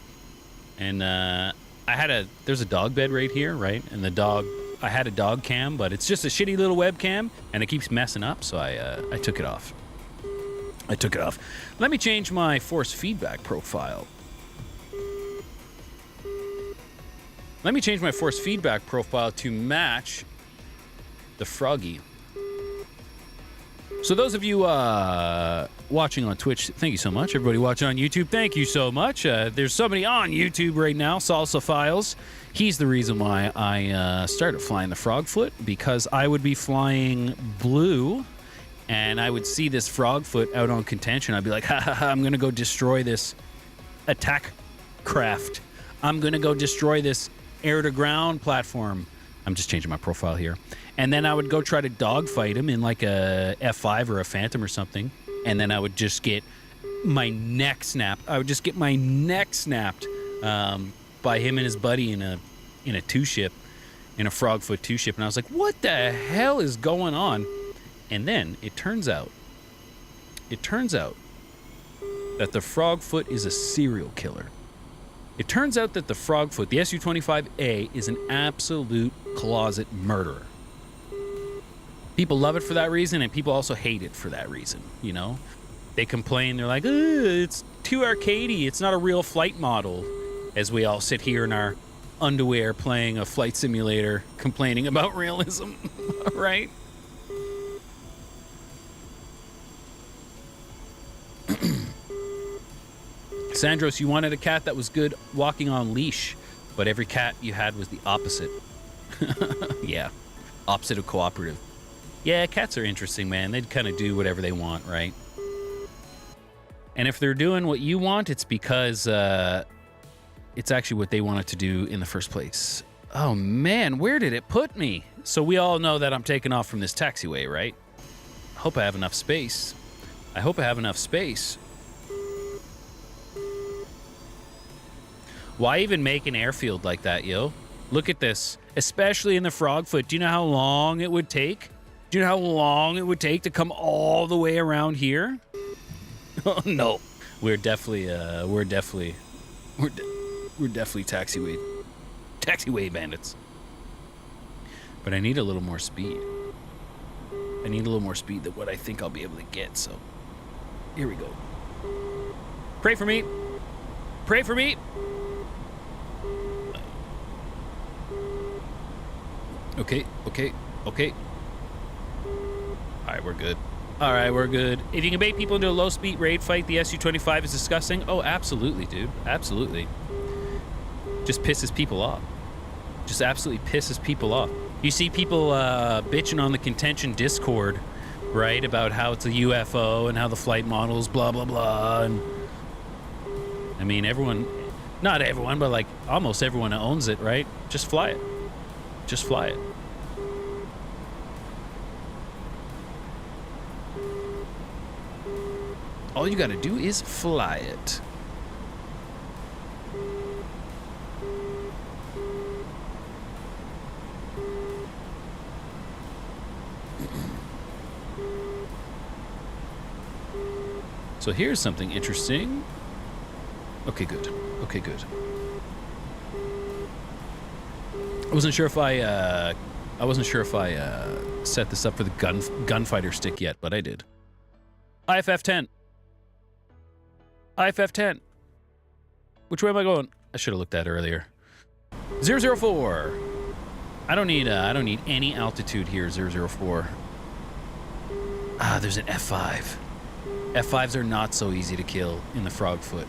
And there's a dog bed right here, right? And the dog... I had a dog cam, but it's just a shitty little webcam, and it keeps messing up, so I took it off. I took it off. Let me change my force feedback profile. Let me change my force feedback profile to match the Froggy. So those of you watching on Twitch, thank you so much. Everybody watching on YouTube, thank you so much. There's somebody on YouTube right now, Salsa Files. He's the reason why I started flying the Frogfoot, because I would be flying blue, and I would see this Frogfoot out on contention. I'd be like, ha ha ha, I'm going to go destroy this attack craft. I'm going to go destroy this air-to-ground platform. I'm just changing my profile here. And then I would go try to dogfight him in like a F5 or a Phantom or something. And then I would just get my neck snapped. I would just get my neck snapped by him and his buddy in a two-ship, in a Frogfoot two-ship. And I was like, what the hell is going on? And then it turns out that the Frogfoot is a serial killer. It turns out that the Frogfoot, the Su-25A, is an absolute closet murderer. People love it for that reason, and people also hate it for that reason, you know? They complain, they're like, it's too arcadey, it's not a real flight model. As we all sit here in our underwear playing a flight simulator, complaining about realism, right? Sandros, you wanted a cat that was good walking on leash, but every cat you had was the opposite. Yeah, opposite of cooperative. Yeah, cats are interesting, man. They'd kind of do whatever they want, right? And if they're doing what you want, it's because it's actually what they wanted to do in the first place. Oh, man, where did it put me? So we all know that I'm taking off from this taxiway, right? I hope I have enough space. I hope I have enough space. Why even make an airfield like that, yo? Look at this. Especially in the Frogfoot. Do you know how long it would take? Do you know how long it would take to come all the way around here? Oh, no. We're definitely taxiway bandits. But I need a little more speed. I need a little more speed than what I think I'll be able to get, so here we go. Pray for me. Pray for me. Okay. Alright, we're good. Alright, we're good. If you can bait people into a low-speed raid fight, the Su-25 is disgusting. Oh, absolutely, dude. Absolutely. Just pisses people off. Just absolutely pisses people off. You see people bitching on the Contention Discord, right, about how it's a UFO and how the flight models, blah, blah, blah. And I mean, everyone, not everyone, but like almost everyone owns it, right? Just fly it. Just fly it. All you gotta do is fly it. So here's something interesting. Okay, good. Okay, good. I wasn't sure if I set this up for the gunfighter stick yet, but I did. IFF-10. IFF-10. Which way am I going? I should have looked at earlier. 004. I don't need any altitude here, 004. Ah, there's an F5. F5s are not so easy to kill in the Frogfoot.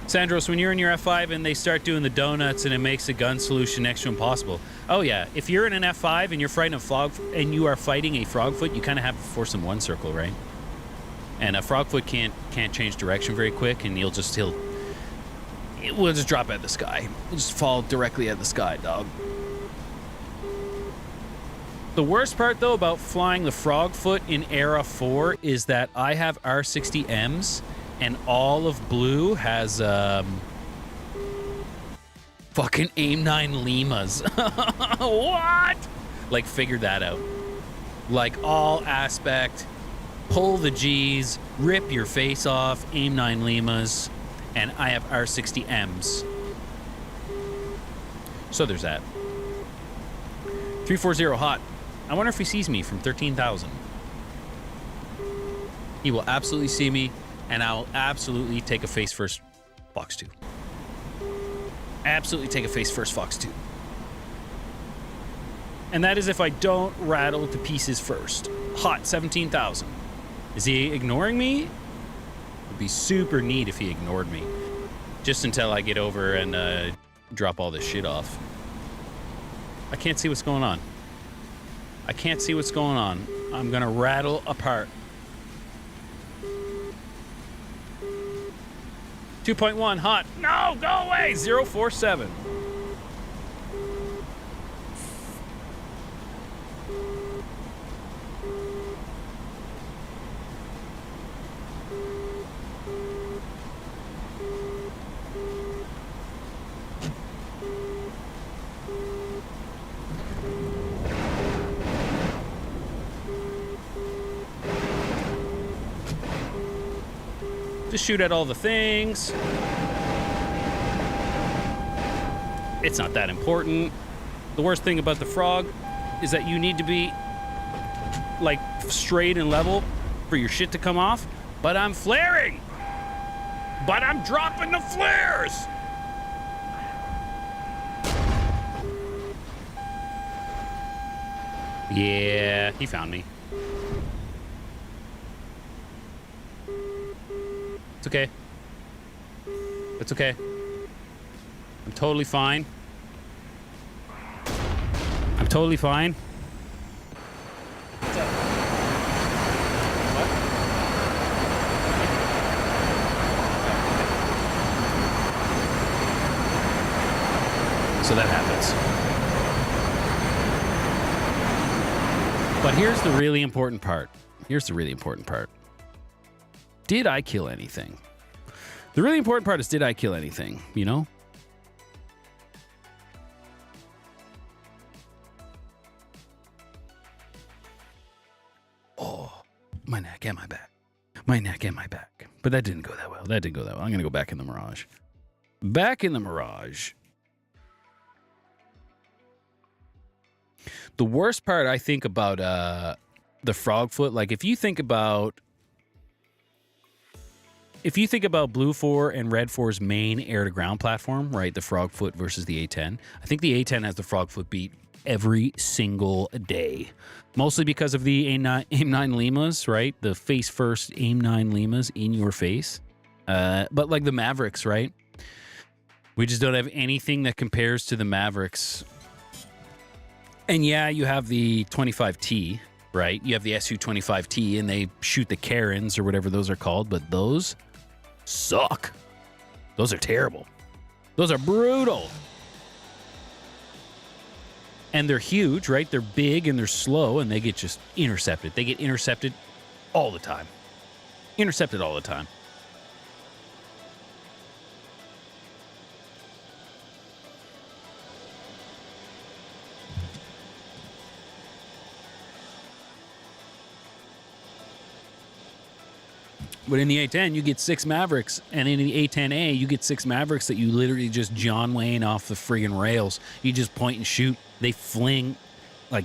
Sandros, when you're in your F5 and they start doing the donuts and it makes the gun solution next to impossible. Oh yeah, if you're in an F5 and you're fighting you are fighting a Frogfoot, you kind of have to force them one circle, right? And a Frogfoot can't change direction very quick, and it will just drop at the sky. It'll just fall directly at the sky, dog. The worst part, though, about flying the Frogfoot in Era 4 is that I have R60Ms, and all of blue has fucking AIM-9 Limas. What? Like, figure that out. Like, all aspect, pull the G's, rip your face off, AIM-9 Limas, and I have R60Ms. So there's that. 340 hot. I wonder if he sees me from 13,000. He will absolutely see me, and I'll absolutely take a face first Fox 2. Absolutely take a face first Fox 2. And that is if I don't rattle to pieces first. Hot, 17,000. Is he ignoring me? It would be super neat if he ignored me. Just until I get over and drop all this shit off. I can't see what's going on. I can't see what's going on. I'm gonna rattle apart. 2.1 hot. No, go away. 047. Just shoot at all the things. It's not that important. The worst thing about the frog is that you need to be like straight and level for your shit to come off. But I'm flaring. But I'm dropping the flares. Yeah, he found me. It's okay. It's okay. I'm totally fine. I'm totally fine. What's up? What? So that happens. But here's the really important part. Here's the really important part. Did I kill anything? The really important part is, did I kill anything, you know? Oh. my neck and my back. My neck and my back. But that didn't go that well. I'm going to go back in the Mirage. Back in the Mirage. The worst part I think about the Frogfoot, like if you think about Blue 4 and Red 4's main air-to-ground platform, right, the Frogfoot versus the A10, I think the A10 has the Frogfoot beat every single day. Mostly because of the AIM-9 Limas, right? The face-first AIM-9 Limas in your face. But like the Mavericks, right? We just don't have anything that compares to the Mavericks. And yeah, you have the 25T, right? You have the SU-25T, and they shoot the Karens or whatever those are called, but those suck. Those are terrible. Those are brutal. And they're huge, right? They're big and they're slow, and they get just intercepted. They get intercepted all the time. Intercepted all the time. But in the A10, you get 6 Mavericks, and in the A10A, you get 6 Mavericks that you literally just John Wayne off the friggin' rails. You just point and shoot. They fling, like,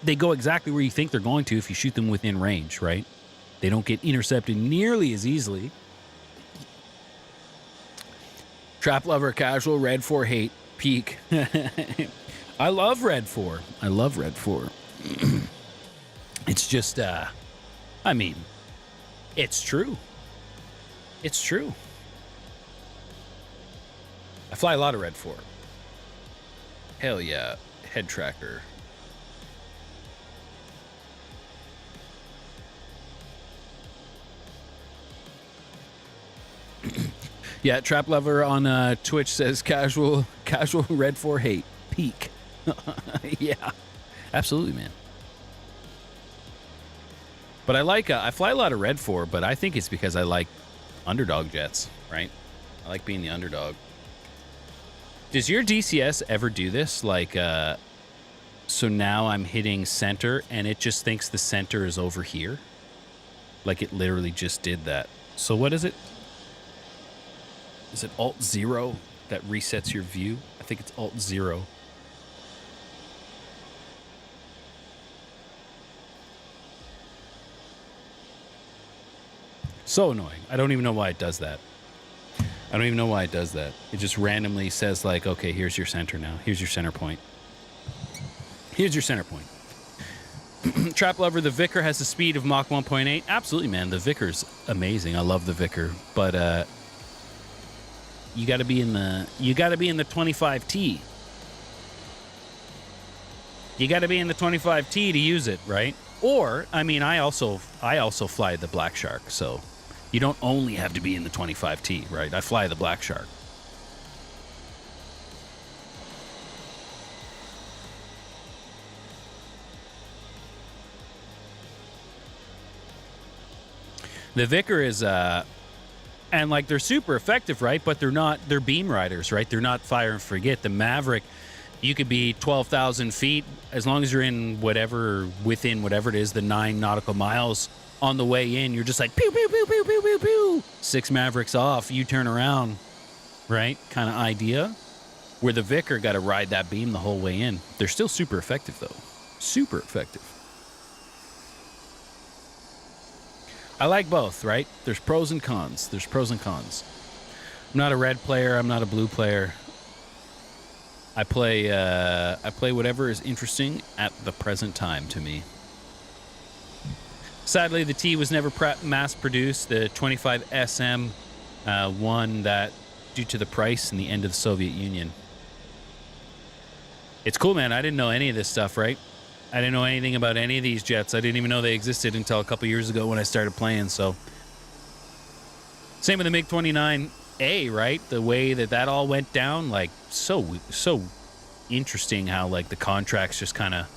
they go exactly where you think they're going to if you shoot them within range, right? They don't get intercepted nearly as easily. Trap lover, casual, Red 4 hate, peak. I love Red 4. I love Red 4. It's just, I mean... It's true. It's true. I fly a lot of Red 4. Hell yeah. Head tracker. Yeah, Trap Lover on Twitch says casual Red 4 hate. Peak. Yeah. Absolutely, man. But I fly a lot of Red 4, but I think it's because I like underdog jets, right? I like being the underdog. Does your DCS ever do this? Like, so now I'm hitting center, and it just thinks the center is over here? Like, it literally just did that. So what is it? Is it Alt-0 that resets your view? I think it's Alt-0. So annoying. I don't even know why it does that. It just randomly says like, okay, here's your center now. Here's your center point. Trap Lover, the Vicar has the speed of Mach 1.8. Absolutely, man. The Vicar's amazing. I love the Vicar. But you gotta be in the 25T. You gotta be in the 25T to use it, right? Or, I mean, I also fly the Black Shark, so you don't only have to be in the 25T, right? I fly the Black Shark. The Vicar is, and like they're super effective, right? But they're beam riders, right? They're not fire and forget. The Maverick, you could be 12,000 feet as long as you're in within whatever it is, the 9 nautical miles. On the way in, you're just like, pew, pew, pew, pew, pew, pew, pew. 6 Mavericks off, you turn around, right? Kind of idea. Where the Vicar got to ride that beam the whole way in. They're still super effective, though. Super effective. I like both, right? There's pros and cons. I'm not a red player. I'm not a blue player. I play whatever is interesting at the present time to me. Sadly, the T was never mass-produced. The 25 SM won that due to the price and the end of the Soviet Union. It's cool, man. I didn't know any of this stuff, right? I didn't know anything about any of these jets. I didn't even know they existed until a couple years ago when I started playing, so. Same with the MiG-29A, right? The way that all went down, like, so interesting how, like, the contracts just kind of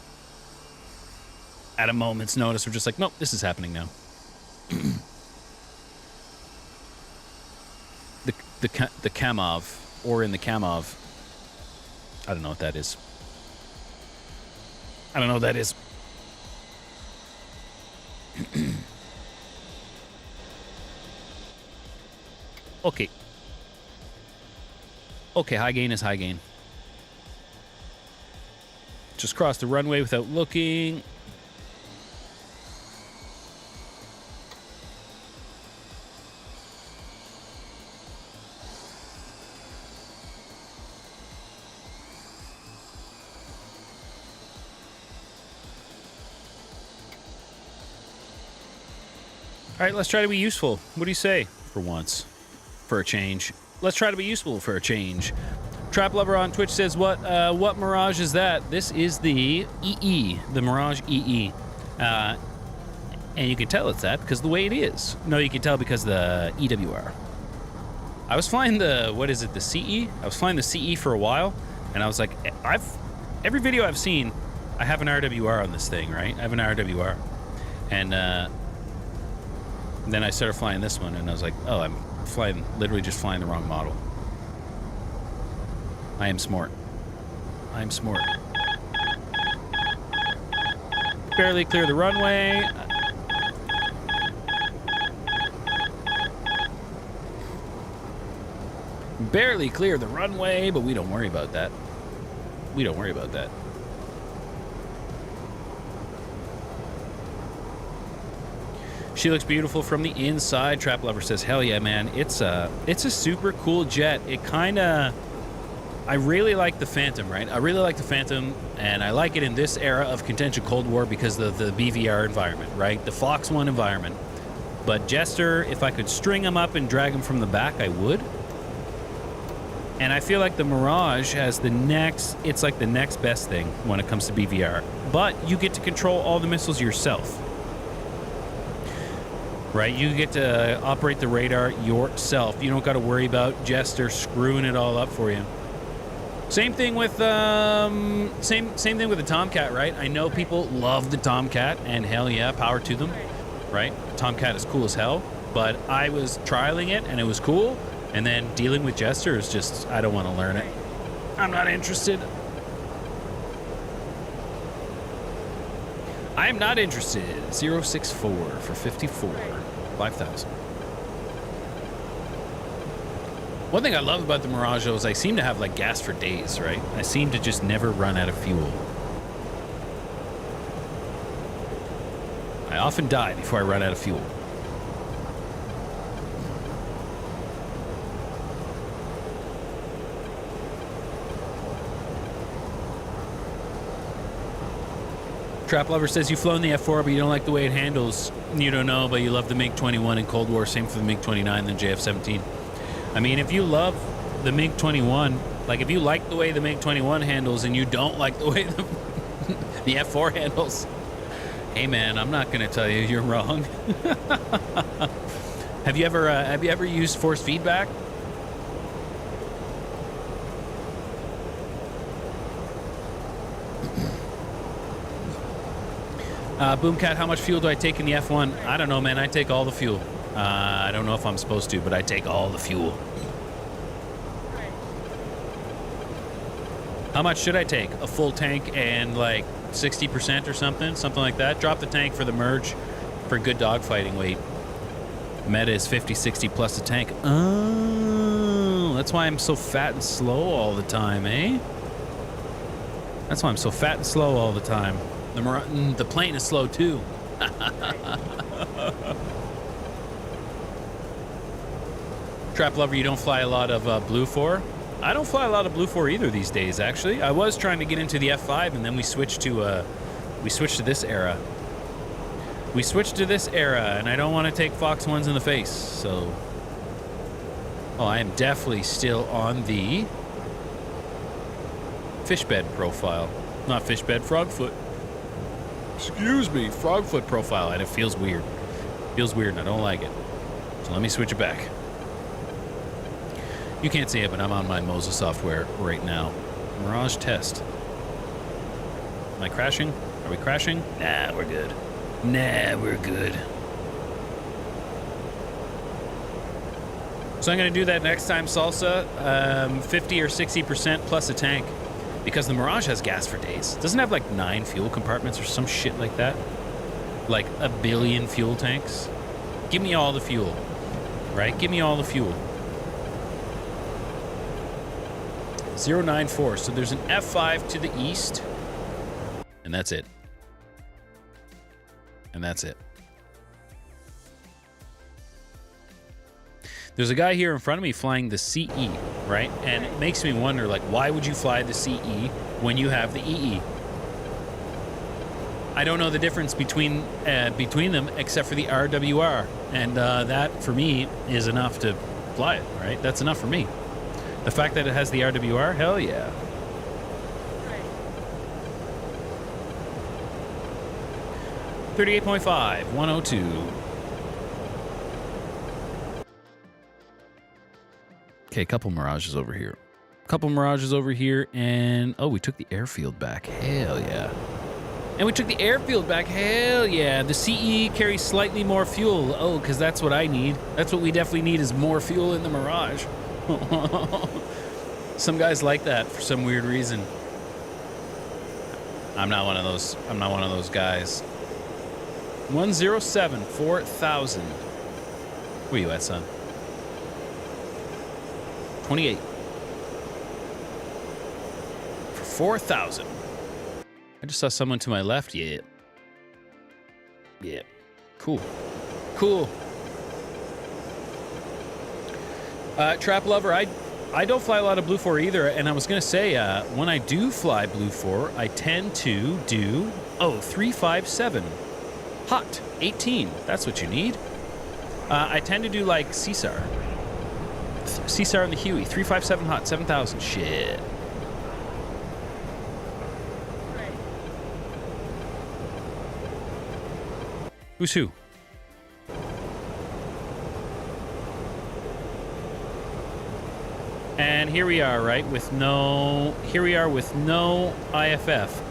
at a moment's notice, we're just like, nope, this is happening now. the Kamov, or in the Kamov. I don't know what that is. Okay. Okay, high gain is high gain. Just cross the runway without looking. All right, let's try to be useful. What do you say? For once. For a change. Let's try to be useful for a change. Trap Lover on Twitch says, what Mirage is that? This is the EE, the Mirage EE. And you can tell it's that because of the way it is. No, you can tell because of the EWR. I was flying the, what is it, the CE? I was flying the CE for a while, and I was like, every video I've seen, I have an RWR on this thing, right? I have an RWR. And then I started flying this one, and I was like, oh, I'm flying, literally just flying the wrong model. I am smart. I am smart. Barely clear the runway. Barely clear the runway, but we don't worry about that. We don't worry about that. She looks beautiful from the inside. Trap Lover says, hell yeah, man. It's a super cool jet. It kind of... I really like the Phantom, right? I really like the Phantom, and I like it in this era of Contention Cold War because of the BVR environment, right? The Fox 1 environment. But Jester, if I could string him up and drag him from the back, I would. And I feel like the Mirage has the next... It's like the next best thing when it comes to BVR. But you get to control all the missiles yourself. Right? You get to operate the radar yourself. You don't got to worry about Jester screwing it all up for you. Same thing with same thing with the Tomcat, right? I know people love the Tomcat, and hell yeah, power to them, right? Tomcat is cool as hell, but I was trialing it and it was cool, and then dealing with Jester is just, I don't want to learn it. I'm not interested. I am not interested. 064 for 54, 5,000. One thing I love about the Mirage is I seem to have like gas for days, right? I seem to just never run out of fuel. I often die before I run out of fuel. Trap Lover says you've flown the F4, but you don't like the way it handles. You don't know, but you love the MiG-21 in Cold War. Same for the MiG-29 and the JF-17. I mean, if you love the MiG-21, like if you like the way the MiG-21 handles and you don't like the way the F4 handles, hey man, I'm not gonna tell you you're wrong. Have you ever used force feedback? Boomcat, how much fuel do I take in the F1? I don't know, man. I take all the fuel. I don't know if I'm supposed to, but I take all the fuel. How much should I take? A full tank and like 60% or something? Something like that? Drop the tank for the merge for good dogfighting weight. Meta is 50, 60 plus a tank. Oh, that's why I'm so fat and slow all the time, eh? That's why I'm so fat and slow all the time. The plane is slow too. Trap Lover, you don't fly a lot of Blue 4? I don't fly a lot of Blue 4 either these days, actually. I was trying to get into the F5, and then we switched to this era. We switched to this era, and I don't want to take Fox 1s in the face, so... Oh, I am definitely still on the fishbed profile. Not fishbed, frogfoot. Excuse me, frogfoot profile, and it feels weird. Feels weird, and I don't like it. So let me switch it back. You can't see it, but I'm on my Moza software right now. Mirage test. Am I crashing? Are we crashing? Nah, we're good. Nah, we're good. So I'm going to do that next time, Salsa. 50 or 60% plus a tank. Because the Mirage has gas for days. Doesn't it have like 9 fuel compartments or some shit like that? Like a billion fuel tanks? Give me all the fuel. Right? Give me all the fuel. 094. So there's an F5 to the east. And that's it. And that's it. There's a guy here in front of me flying the CE, right? And it makes me wonder, like, why would you fly the CE when you have the EE? I don't know the difference between them except for the RWR. And that, for me, is enough to fly it, right? That's enough for me. The fact that it has the RWR, hell yeah. 38.5, 102. Okay, a couple Mirages over here. And oh, we took the airfield back. Hell yeah. And we took the airfield back. Hell yeah. The CE carries slightly more fuel. Oh, because that's what I need. That's what we definitely need is more fuel in the Mirage. Some guys like that for some weird reason. I'm not one of those guys. 107, 4,000. Where you at, son? 28. For 4,000. I just saw someone to my left. Yeah. Yeah. Cool. Cool. Trap Lover, I don't fly a lot of Blue 4 either, and I was going to say, when I do fly Blue 4, I tend to do, 357. Hot, 18. That's what you need. I tend to do like CSAR. CSAR and the Huey, 357 hot, 7,000. Shit. Who's who? And here we are, right, with no IFF.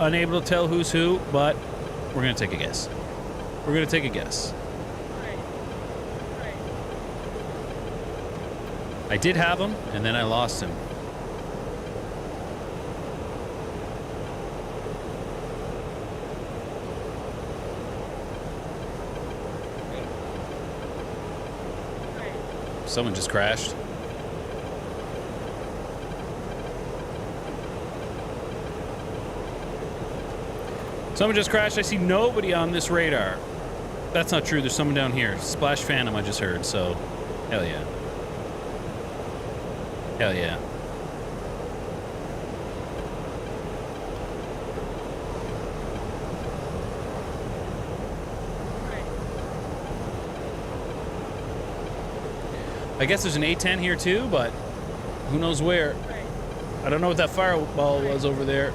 Unable to tell who's who, but we're going to take a guess. I did have him, and then I lost him. Someone just crashed. Someone just crashed. I see nobody on this radar. That's not true. There's someone down here. Splash Phantom I just heard, so hell yeah. Hell yeah. I guess there's an A-10 here too, but who knows where. I don't know what that fireball was over there.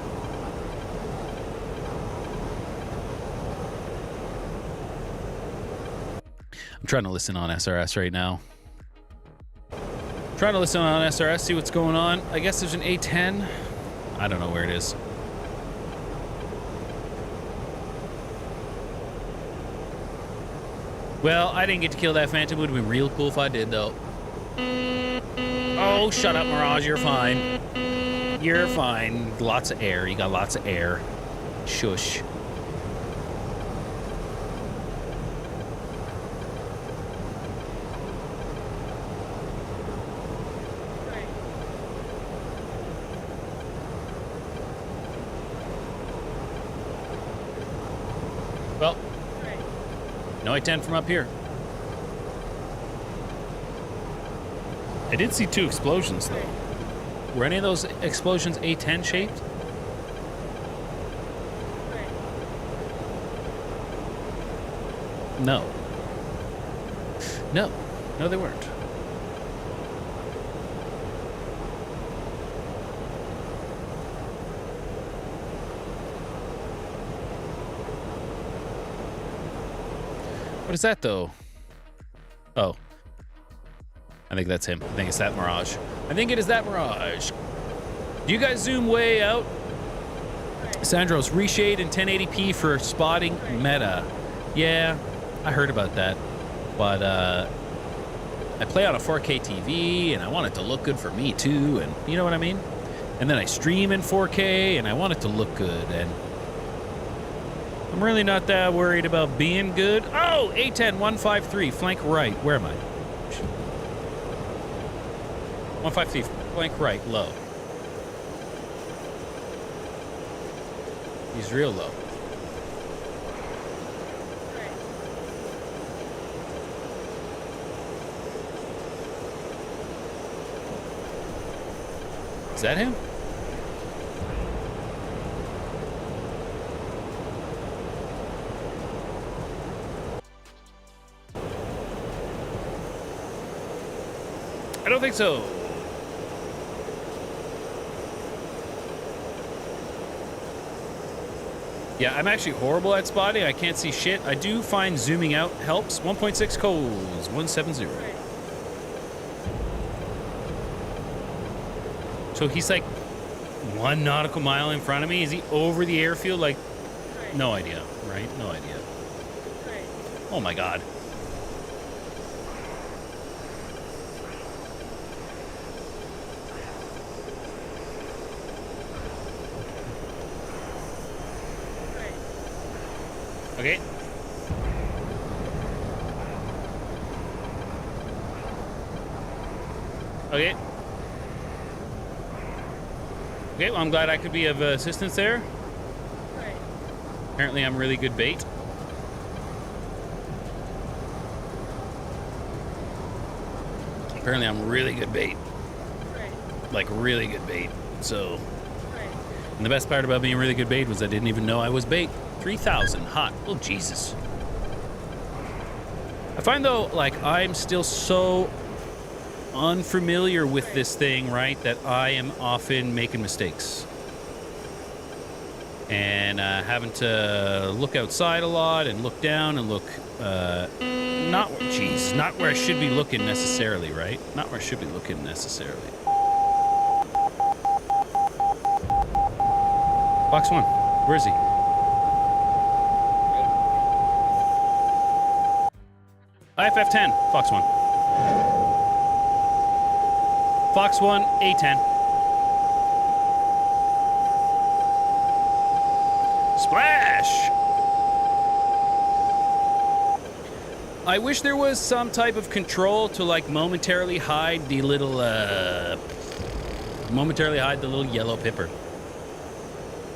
I'm trying to listen on SRS right now. Trying to listen on SRS, see what's going on. I guess there's an A-10. I don't know where it is. Well, I didn't get to kill that Phantom. It would have been real cool if I did, though. Oh, shut up, Mirage. You're fine. You're fine. Lots of air. You got lots of air. Shush. Well, no A-10 from up here. I did see 2 explosions, though. Were any of those explosions A-10 shaped? No. No. No, they weren't. What is that, though? Oh. I think that's him. I think it's that Mirage. I think it is that Mirage. Do you guys zoom way out? Sandros, reshade in 1080p for spotting meta. Yeah, I heard about that. But I play on a 4K TV, and I want it to look good for me, too. And you know what I mean? And then I stream in 4K, and I want it to look good. And I'm really not that worried about being good. Oh, A-10, 153, flank right. Where am I? 153. blank right, low. He's real low. Is that him? I don't think so. Yeah, I'm actually horrible at spotting. I can't see shit. I do find zooming out helps. 1.6 coals, 170. So he's like 1 nautical mile in front of me. Is he over the airfield? Like, no idea, right? No idea. Oh my God. Okay. Okay. Okay, well, I'm glad I could be of assistance there. Apparently, I'm really good bait. Apparently, I'm really good bait. Like, really good bait. So, and the best part about being really good bait was I didn't even know I was bait. 3,000 hot. Oh, Jesus. I find, though, like, I'm still so unfamiliar with this thing, right, that I am often making mistakes. And having to look outside a lot and look down and look, not where I should be looking necessarily, right? Not where I should be looking necessarily. Fox 1, where is he? IFF-10, Fox 1. Fox 1, A10. Splash! I wish there was some type of control to, like, momentarily hide the little yellow pipper.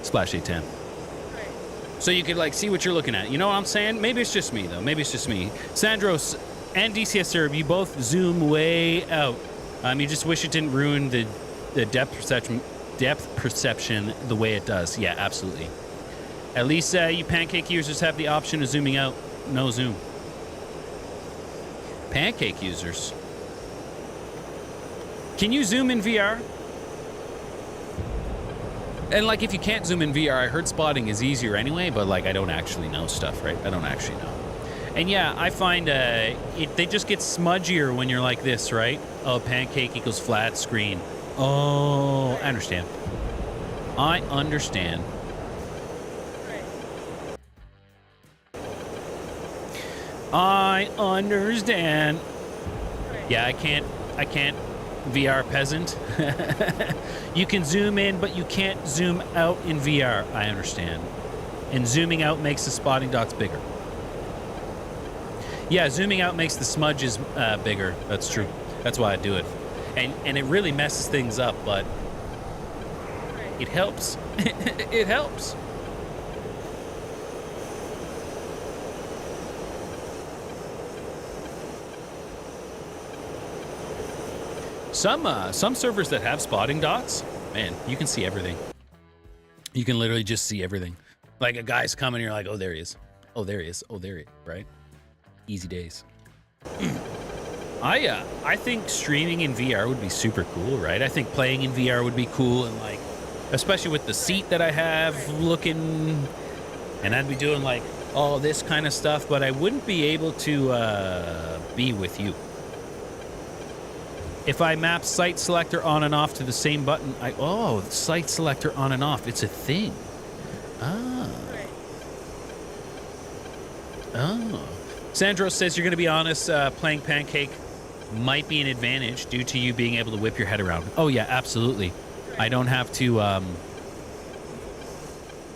Splash A10. So you could, like, see what you're looking at. You know what I'm saying? Maybe it's just me, though. Maybe it's just me. Sandros and DCS Serb, you both zoom way out. You just wish it didn't ruin the depth perception the way it does. Yeah, absolutely. At least you pancake users have the option of zooming out. No zoom. Pancake users. Can you zoom in VR? And, like, if you can't zoom in VR, I heard spotting is easier anyway, but, like, I don't actually know stuff, right? I don't actually know. And, yeah, I find they just get smudgier when you're like this, right? Oh, pancake equals flat screen. Oh, I understand. I understand. I understand. Yeah, I can't VR peasant. You can zoom in, but you can't zoom out in VR. I understand. And zooming out makes the spotting dots bigger. Yeah, zooming out makes the smudges bigger. That's true. That's why I do it. And it really messes things up, but it helps. It helps. Some servers that have spotting dots, man, you can see everything. You can literally just see everything. Like, a guy's coming, you're like, oh, there he is. Oh, there he is. Oh, there he is, right? Easy days. I think streaming in VR would be super cool, right? I think playing in VR would be cool, and, like, especially with the seat that I have looking, and I'd be doing, like, all this kind of stuff, but I wouldn't be able to be with you. If I map site selector on and off to the same button, site selector on and off, it's a thing. Ah. Oh. Sandro says you're going to be honest, playing Pancake might be an advantage due to you being able to whip your head around. Oh, yeah, absolutely. I don't have to, I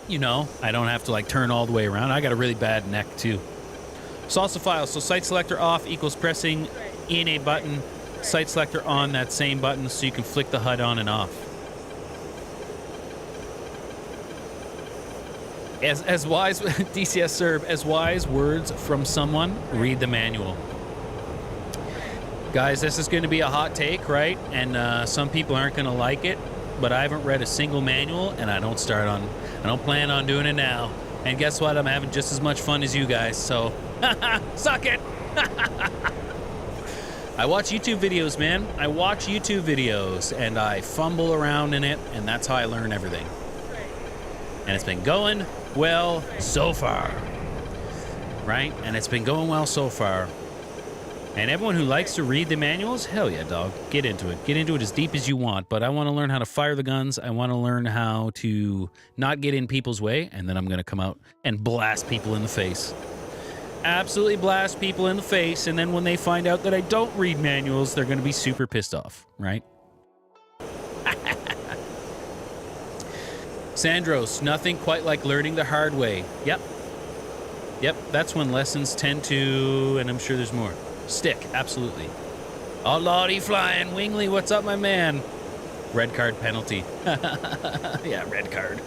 don't have to, like, turn all the way around. I got a really bad neck, too. Salsa file. So site selector off equals pressing in a button sight selector on that same button so you can flick the HUD on and off. As wise, DCS serve, as wise words from someone, read the manual. Guys, this is going to be a hot take, right? And some people aren't going to like it, but I haven't read a single manual, and I don't plan on doing it now. And guess what? I'm having just as much fun as you guys, so suck it. I watch YouTube videos, man. I watch YouTube videos, and I fumble around in it, and that's how I learn everything. And it's been going well so far, right? And it's been going well so far. And everyone who likes to read the manuals, hell yeah, dog. Get into it. Get into it as deep as you want. But I want to learn how to fire the guns. I want to learn how to not get in people's way. And then I'm going to come out and blast people in the face. Absolutely blast people in the face. And then when they find out that I don't read manuals, they're going to be super pissed off, right? Sandros, nothing quite like learning the hard way. Yep. Yep, that's when lessons tend to, and I'm sure there's more. Stick, absolutely. Oh, Lottie flying. Wingley, what's up, my man? Red card penalty. Yeah, red card.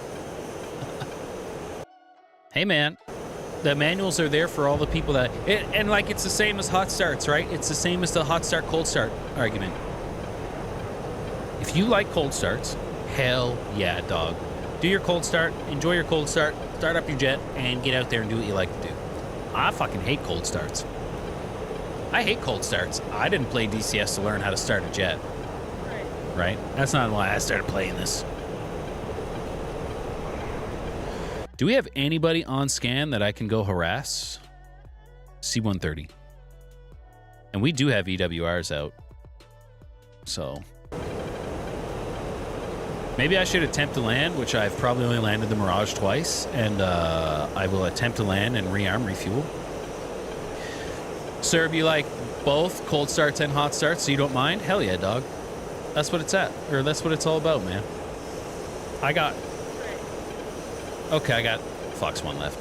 Hey, man. The manuals are there for all the people that... and, like, it's the same as hot starts, right? It's the same as the hot start, cold start argument. If you like cold starts, hell yeah, dog. Do your cold start. Enjoy your cold start. Start up your jet and get out there and do what you like to do. I fucking hate cold starts. I hate cold starts. I didn't play DCS to learn how to start a jet. Right? That's not why I started playing this. Do we have anybody on scan that I can go harass? C-130. And we do have EWRs out. So... maybe I should attempt to land, which I've probably only landed the Mirage twice, and I will attempt to land and rearm, refuel. Sir, you like both cold starts and hot starts, so you don't mind? Hell yeah, dog. That's what it's at, or that's what it's all about, man. Okay, I got Fox 1 left.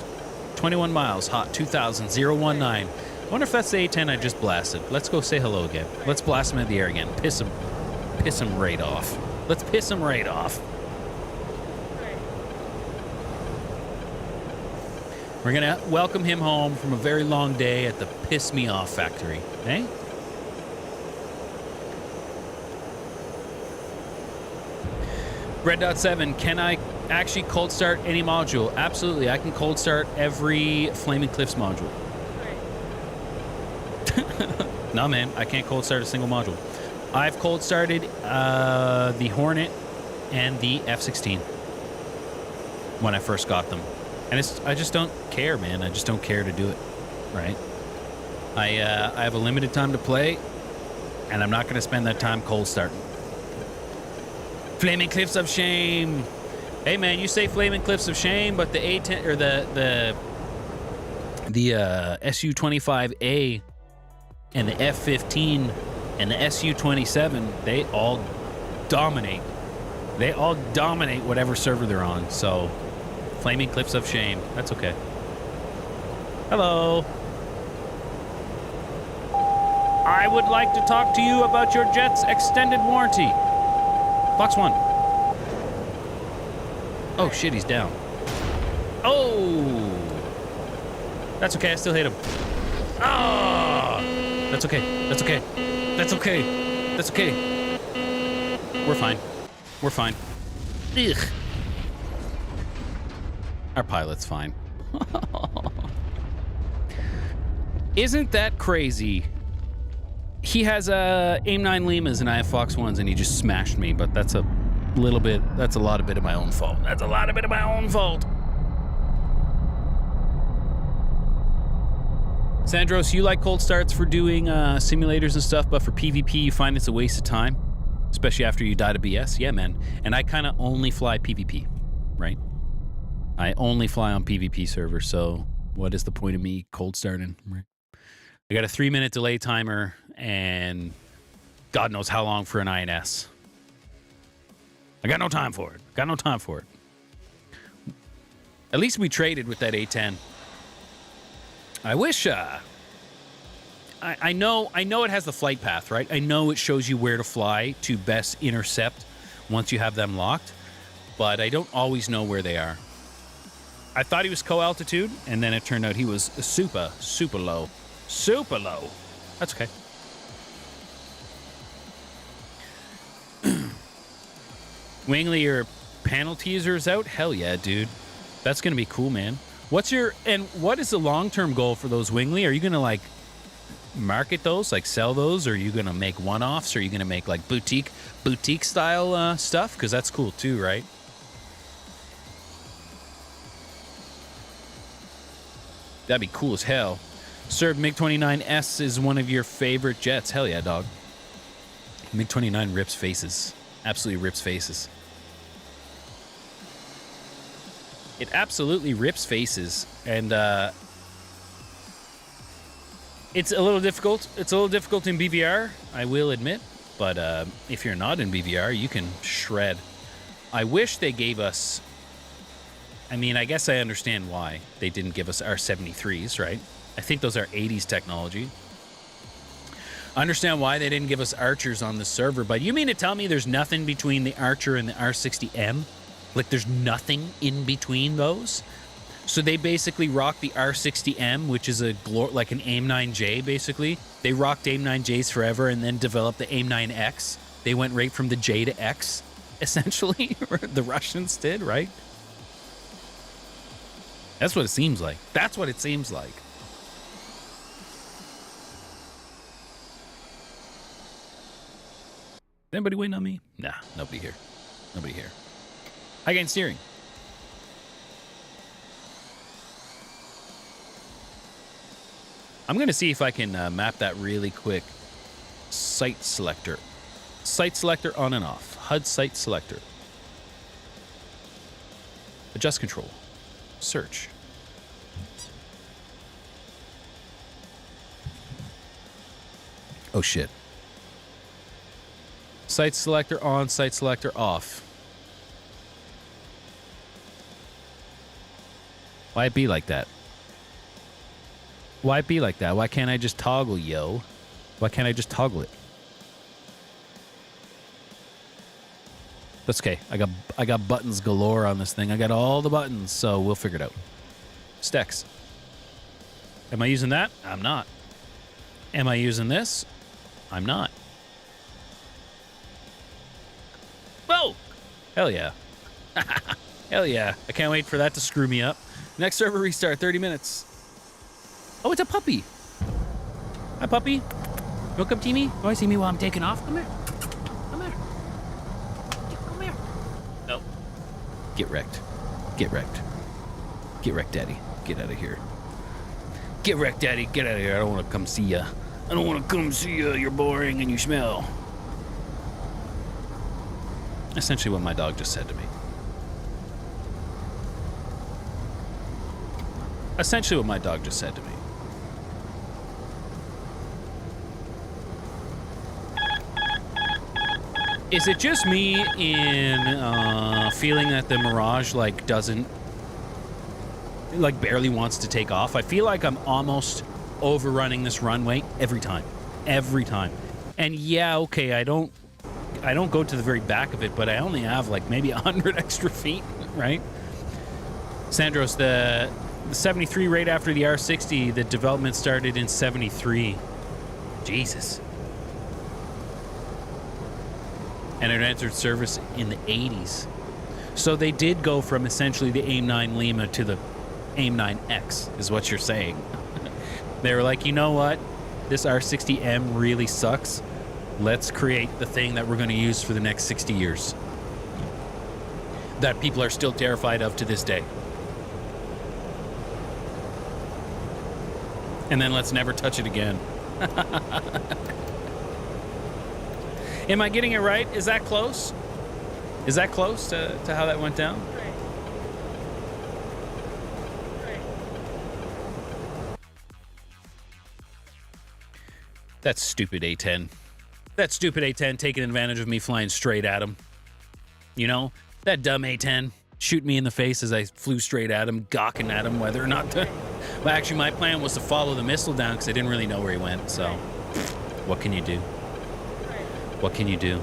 21 miles, hot, 2,000, 019. I wonder if that's the A10 I just blasted. Let's go say hello again. Let's blast him in the air again. Piss him right off. Let's piss him right off. We're going to welcome him home from a very long day at the Piss Me Off factory. Eh? Red Dot 7, can I actually cold start any module? Absolutely. I can cold start every Flaming Cliffs module. No, man. I can't cold start a single module. I've cold started the Hornet and the F-16 when I first got them. And I just don't care, man. I just don't care to do it, right? I have a limited time to play, and I'm not going to spend that time cold starting. Flaming Cliffs of Shame. Hey, man, you say Flaming Cliffs of Shame, but the A10 or the SU-25A and the F-15 and the SU-27, they all dominate. They all dominate whatever server they're on. So, Flaming Cliffs of Shame. That's okay. Hello. I would like to talk to you about your jet's extended warranty. Fox 1. Oh, shit, he's down. Oh! That's okay, I still hit him. Ah! That's okay, that's okay. That's okay. That's okay. We're fine. We're fine. Ugh. Our pilot's fine. Isn't that crazy? He has AIM 9 Limas and I have Fox 1s and he just smashed me, but that's a lot of bit of my own fault. That's a lot of bit of my own fault. Sandros, you like cold starts for doing simulators and stuff, but for PvP you find it's a waste of time, especially after you die to BS? Yeah, man. And I kind of only fly PvP, right? I only fly on PvP servers, so what is the point of me cold starting? Right? I got a 3-minute delay timer and God knows how long for an INS. I got no time for it. Got no time for it. At least we traded with that A10. I wish I know it has the flight path, right? I know it shows you where to fly to best intercept once you have them locked, but I don't always know where they are. I thought he was co-altitude, and then it turned out he was super, super low. Super low. That's okay. Wingley, your panel teaser's out? Hell yeah, dude. That's going to be cool, man. What is the long-term goal for those Wingley? Are you going to, like, market those, like sell those? Or are you going to make one-offs? Or are you going to make, like, boutique style stuff? Because that's cool, too, right? That'd be cool as hell. Sir, MiG-29S is one of your favorite jets. Hell yeah, dog. MiG-29 rips faces. Absolutely rips faces. It absolutely rips faces. And it's a little difficult. It's a little difficult in BVR, I will admit. But if you're not in BVR, you can shred. I wish they gave us... I mean, I guess I understand why they didn't give us our 73s, right? I think those are 80s technology. I understand why they didn't give us Archers on the server, but you mean to tell me there's nothing between the Archer and the R60M? Like, there's nothing in between those? So they basically rocked the R60M, which is like an AIM-9J, basically. They rocked AIM-9Js forever and then developed the AIM-9X. They went right from the J to X, essentially. The Russians did, right? That's what it seems like. That's what it seems like. Anybody waiting on me? Nah, nobody here. Nobody here. High gain steering. I'm going to see if I can map that really quick. Site selector. Site selector on and off. HUD site selector. Adjust control. Search. Oh shit. Site selector on, site selector off. Why it be like that? Why it be like that? Why can't I just toggle, yo? Why can't I just toggle it? That's okay. I got buttons galore on this thing. I got all the buttons, so we'll figure it out. Stacks. Am I using that? I'm not. Am I using this? I'm not. Whoa! Hell yeah. Hell yeah. I can't wait for that to screw me up. Next server restart, 30 minutes. Oh, it's a puppy. Hi, puppy. You wanna come see me? You wanna see me while I'm taking off? Come here. Come here. Come here. No. Get wrecked. Get wrecked. Get wrecked, daddy. Get out of here. Get wrecked, daddy. Get out of here. I don't want to come see ya. I don't want to come see ya. You're boring and you smell. Essentially what my dog just said to me. Essentially what my dog just said to me. Is it just me in feeling that the Mirage like doesn't, like barely wants to take off? I feel like I'm almost overrunning this runway every time. Every time. And yeah, okay, I don't go to the very back of it, but I only have like maybe 100 extra feet, right? Sandros, the 73 right after the R60, the development started in 73. Jesus. And it entered service in the 80s. So they did go from essentially the AIM-9 Lima to the AIM-9X, is what you're saying. They were like, you know what? This R60M really sucks. Let's create the thing that we're going to use for the next 60 years. That people are still terrified of to this day. And then let's never touch it again. Am I getting it right? Is that close? Is that close to how that went down? That stupid A10. That stupid A10 taking advantage of me flying straight at him. You know, that dumb A10 shoot me in the face as I flew straight at him, gawking at him whether or not to But actually, my plan was to follow the missile down because I didn't really know where he went. So, what can you do? What can you do?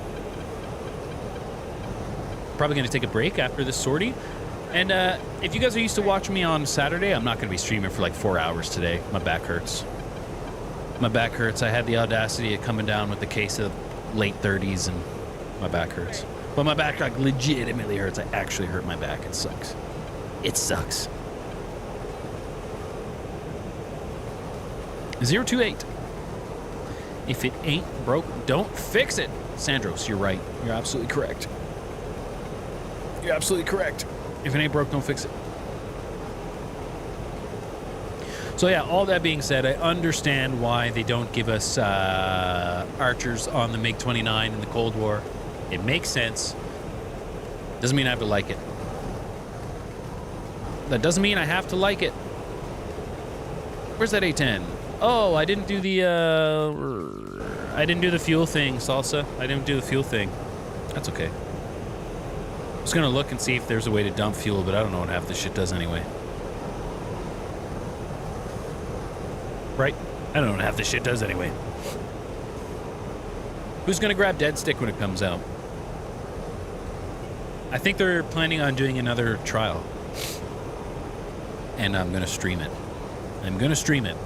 Probably going to take a break after this sortie. And if you guys are used to watching me on Saturday, I'm not going to be streaming for like 4 hours today. My back hurts. My back hurts. I had the audacity of coming down with the case of late 30s, and my back hurts. But my back like legitimately hurts. I actually hurt my back. It sucks. It sucks. 028. If it ain't broke, don't fix it. Sandros, you're right. You're absolutely correct. You're absolutely correct. If it ain't broke, don't fix it. So yeah, all that being said, I understand why they don't give us archers on the MiG-29 in the Cold War. It makes sense. Doesn't mean I have to like it. That doesn't mean I have to like it. Where's that A-10? Oh, I didn't do the fuel thing, Salsa. I didn't do the fuel thing. That's okay. I was gonna look and see if there's a way to dump fuel, but I don't know what half this shit does anyway. Right? I don't know what half this shit does anyway. Who's gonna grab Dead Stick when it comes out? I think they're planning on doing another trial. And I'm gonna stream it. I'm gonna stream it.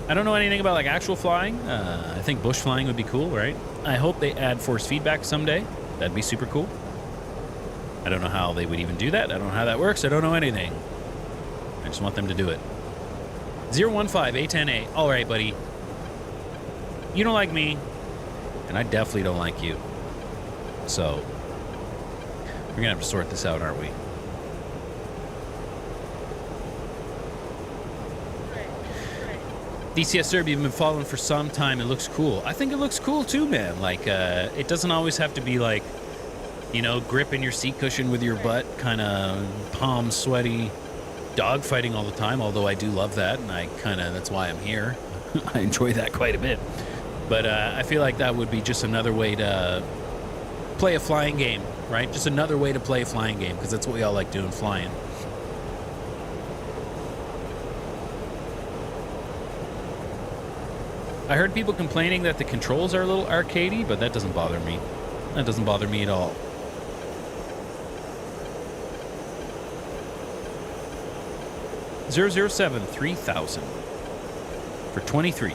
I don't know anything about like actual flying. I think bush flying would be cool, right? I hope they add force feedback someday. That'd be super cool. I don't know how they would even do that. I don't know how that works. I don't know anything. I just want them to do it. 015 A10A. All right, buddy. You don't like me, and I definitely don't like you. So we're gonna have to sort this out, aren't we? DCS Serb, you've been following for some time. It looks cool. I think it looks cool too, man. Like, it doesn't always have to be like, you know, gripping your seat cushion with your butt, kind of palm sweaty, dogfighting all the time. Although I do love that, and that's why I'm here. I enjoy that quite a bit. But I feel like that would be just another way to play a flying game, right? Just another way to play a flying game, because that's what we all like doing, flying. I heard people complaining that the controls are a little arcadey, but that doesn't bother me. That doesn't bother me at all. .007 3000 for 23.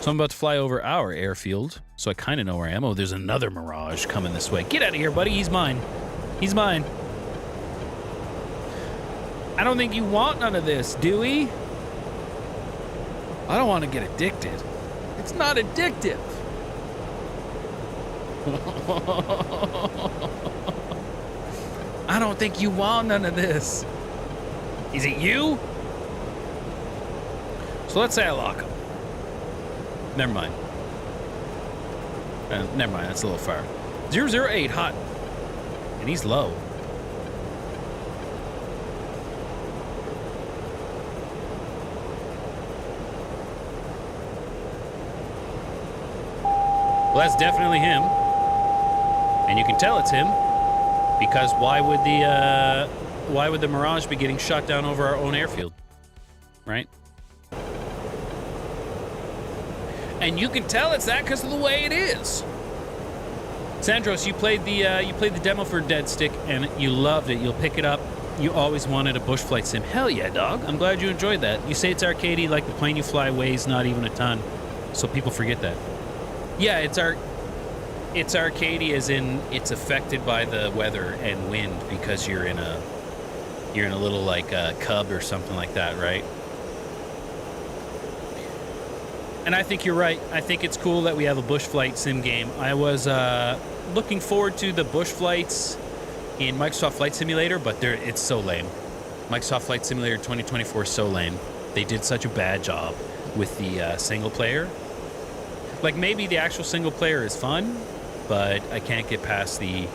So I'm about to fly over our airfield, so I kind of know where I am. Oh, there's another Mirage coming this way. Get out of here, buddy. He's mine. He's mine. I don't think you want none of this, do we? I don't want to get addicted. It's not addictive. I don't think you want none of this. Is it you? So let's say I lock him. Never mind. Never mind, that's a little far. 008 hot. And he's low. Well, that's definitely him. And you can tell it's him. Because why would the Mirage be getting shot down over our own airfield? Right? And you can tell it's that because of the way it is. Sandros, you played the demo for Dead Stick and you loved it. You'll pick it up. You always wanted a bush flight sim. Hell yeah, dog. I'm glad you enjoyed that. You say it's arcadey, like the plane you fly weighs not even a ton. So people forget that. Yeah, it's arcadey as in it's affected by the weather and wind because you're in a little like cub or something like that, right? And I think you're right. I think it's cool that we have a bush flight sim game. I was looking forward to the bush flights in Microsoft Flight Simulator, but it's so lame. Microsoft Flight Simulator 2024 is so lame. They did such a bad job with the single player. Like, maybe the actual single player is fun, but I can't get past like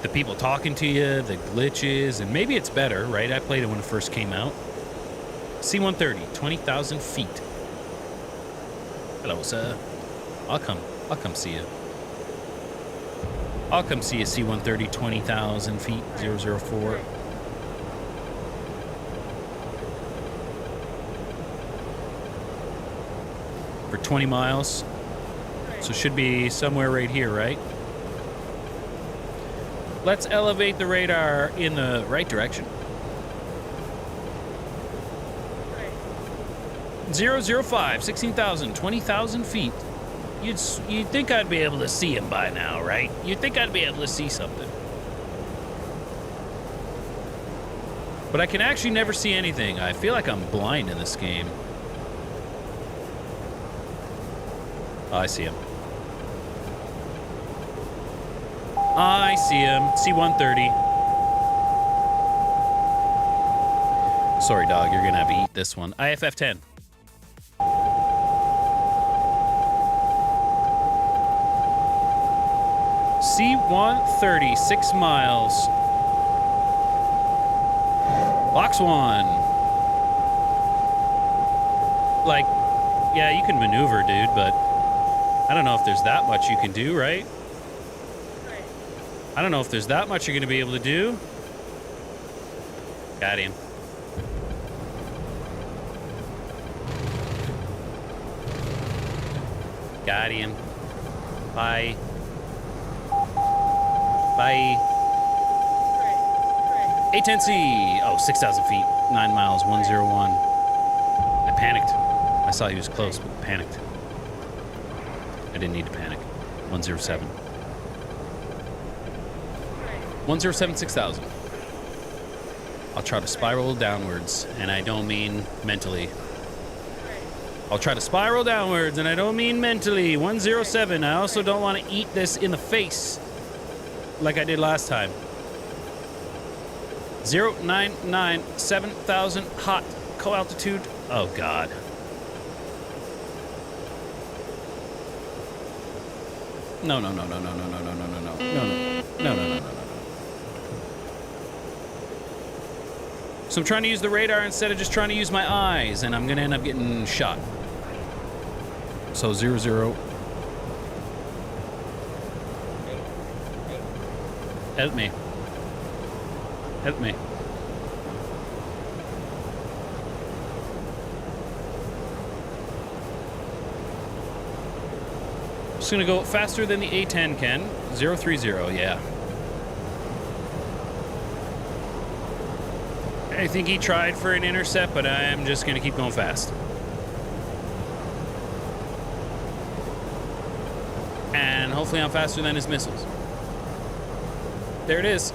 the people talking to you, the glitches, and maybe it's better, right? I played it when it first came out. C-130, 20,000 feet. Hello, sir. I'll come see you. I'll come see a C-130, 20,000 feet, 004. For 20 miles. So should be somewhere right here, right? Let's elevate the radar in the right direction. 005, 16,000, 20,000 feet. You'd think I'd be able to see him by now, right? You'd think I'd be able to see something. But I can actually never see anything. I feel like I'm blind in this game. Oh, I see him. I see him. C-130. Sorry, dog. You're going to have to eat this one. IFF-10. C-130, 6 miles. Box 1. Like, yeah, you can maneuver, dude, but I don't know if there's that much you can do, right? I don't know if there's that much you're going to be able to do. Got him. Got him. Bye. Bye. A10C. Oh, 6,000 feet. 9 miles. 101. I panicked. I saw he was close, but panicked. I didn't need to panic. 107. 107, 6,000. I'll try to spiral downwards, and I don't mean mentally. I'll try to spiral downwards, and I don't mean mentally. 107. I also don't want to eat this in the face like I did last time. 099, 7,000 hot. Co-altitude. Oh, God. No, no, no, no, no, no, no, no, no, no, no, no, no, no, no, no, no, no. So I'm trying to use the radar instead of just trying to use my eyes, and I'm going to end up getting shot. So 00. Help me. Help me. Just going to go faster than the A10 can. 030, yeah. I think he tried for an intercept, but I'm just going to keep going fast. And hopefully I'm faster than his missiles. There it is.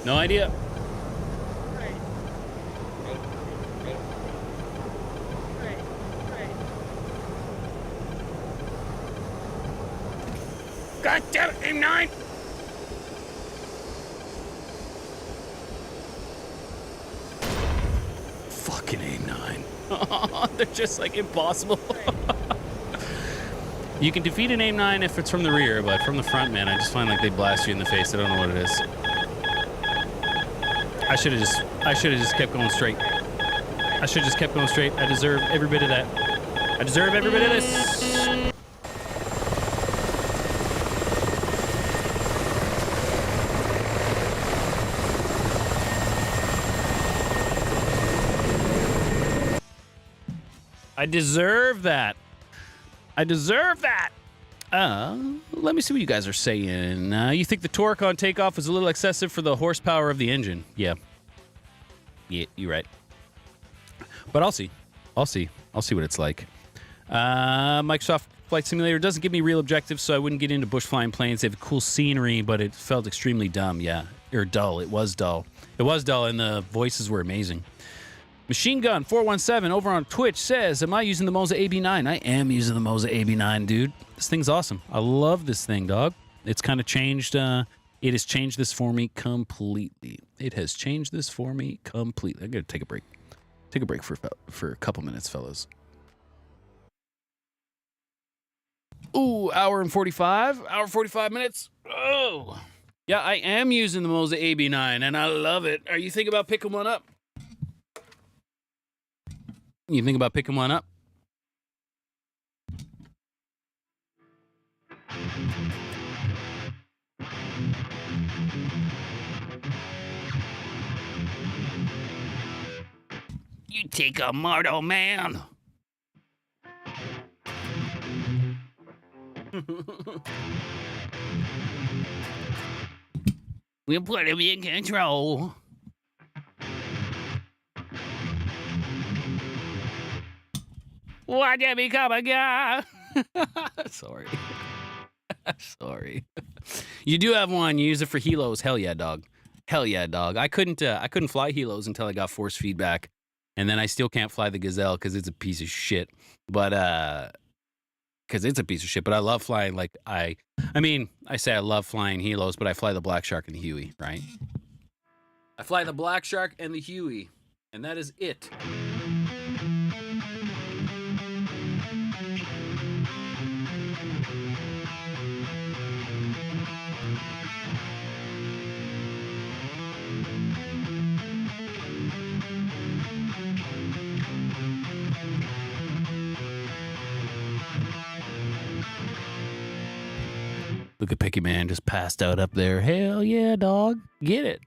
No idea. God damn it, aim 9! Fucking aim 9. They're just like impossible. You can defeat an aim 9 if it's from the rear, but from the front, man, I just find like they blast you in the face. I don't know what it is. I should have just kept going straight. I should have just kept going straight. I deserve every bit of that. I deserve every bit of this. I deserve that. I deserve that. Let me see what you guys are saying. You think the torque on takeoff is a little excessive for the horsepower of the engine? Yeah. Yeah, you're right. But I'll see. I'll see. I'll see what it's like. Microsoft Flight Simulator doesn't give me real objectives, so I wouldn't get into bush flying planes. They have cool scenery, but it felt extremely dumb, yeah. Or dull. It was dull. It was dull, and the voices were amazing. Machine Gun 417 over on Twitch says, am I using the Moza AB9? I am using the Moza AB9, dude. This thing's awesome. I love this thing, dog. It's kind of changed. It has changed this for me completely. It has changed this for me completely. I'm going to take a break. Take a break for a couple minutes, fellas. Ooh, hour and 45 minutes. Oh. Yeah, I am using the Moza AB9, and I love it. Are you thinking about picking one up? You think about picking one up? You take a mortal man. We'll put him in control. Why'd you become a guy? Sorry. Sorry. You do have one. You use it for helos. Hell yeah, dog. Hell yeah, dog. I couldn't fly helos until I got force feedback, and then I still can't fly the Gazelle because it's a piece of shit. But because it's a piece of shit. But I love flying. Like I mean, I say I love flying helos, but I fly the Black Shark and the Huey, right? I fly the Black Shark and the Huey, and that is it. Look at Picky Man just passed out up there. Hell yeah, dog. Get it.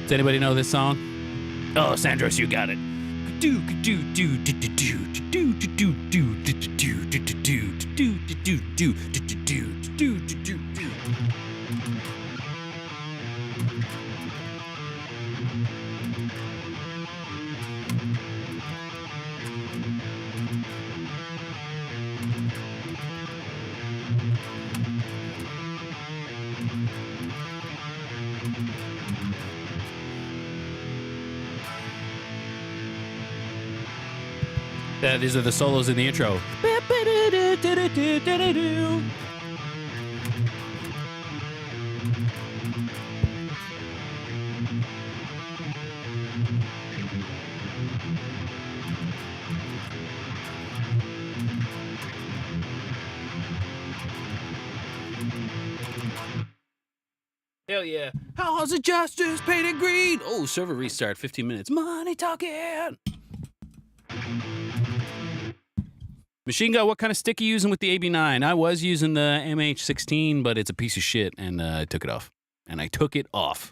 Does anybody know this song? Oh, Sandros, you got it. These are the solos in the intro. Hell yeah. How's it justice painted green? Oh, server restart, 15 minutes. Money talking. Machine Gun, what kind of stick are you using with the AB9? I was using the MH16, but it's a piece of shit, and I took it off. And I took it off.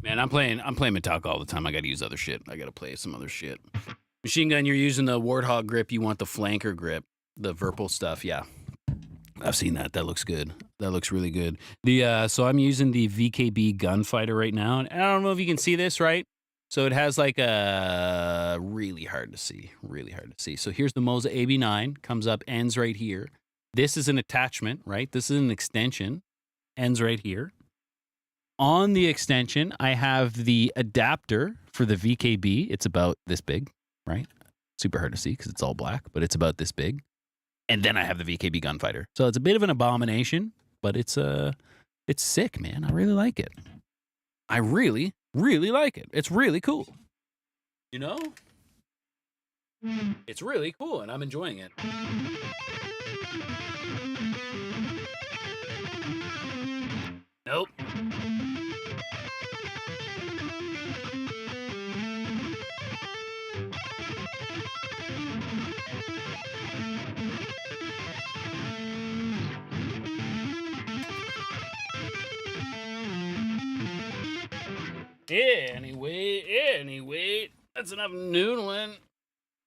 Man, I'm playing Metallica all the time. I got to use other shit. I got to play some other shit. Machine Gun, you're using the Warthog grip. You want the flanker grip, the Virpil stuff. Yeah, I've seen that. That looks good. That looks really good. So I'm using the VKB Gunfighter right now, and I don't know if you can see this, right? So it has like a really hard to see. So here's the Moza AB9. Comes up, ends right here. This is an attachment, right? This is an extension. Ends right here. On the extension, I have the adapter for the VKB. It's about this big, right? Super hard to see because it's all black, but it's about this big. And then I have the VKB Gunfighter. So it's a bit of an abomination, but it's sick, man. I really like it. I really, really like it. It's really cool. You know? It's really cool, and I'm enjoying it. Nope. Anyway, that's enough noodling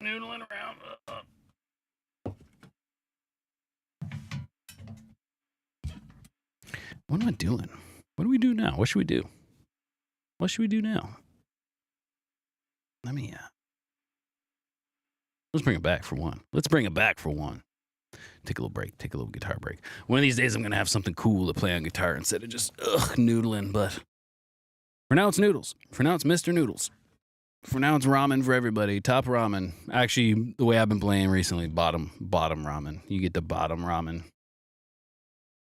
around. What am I doing? What do we do now? What should we do? What should we do now? Let me, let's bring it back for one. Take a little break. Take a little guitar break. One of these days, I'm going to have something cool to play on guitar instead of just noodling. But for now, it's noodles. For now, it's Mr. Noodles. For now, it's ramen for everybody. Top ramen. Actually, the way I've been playing recently, bottom ramen. You get the bottom ramen.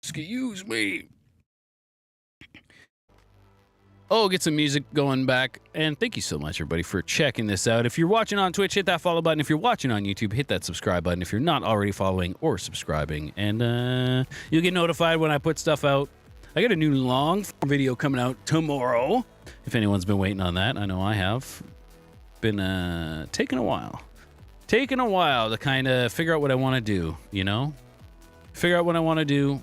Excuse me. Oh, get some music going back. And thank you so much, everybody, for checking this out. If you're watching on Twitch, hit that follow button. If you're watching on YouTube, hit that subscribe button. If you're not already following or subscribing. And you'll get notified when I put stuff out. I got a new long video coming out tomorrow. If anyone's been waiting on that, I know I have. Been taking a while. Taking a while to kind of figure out what I want to do, you know? Figure out what I want to do.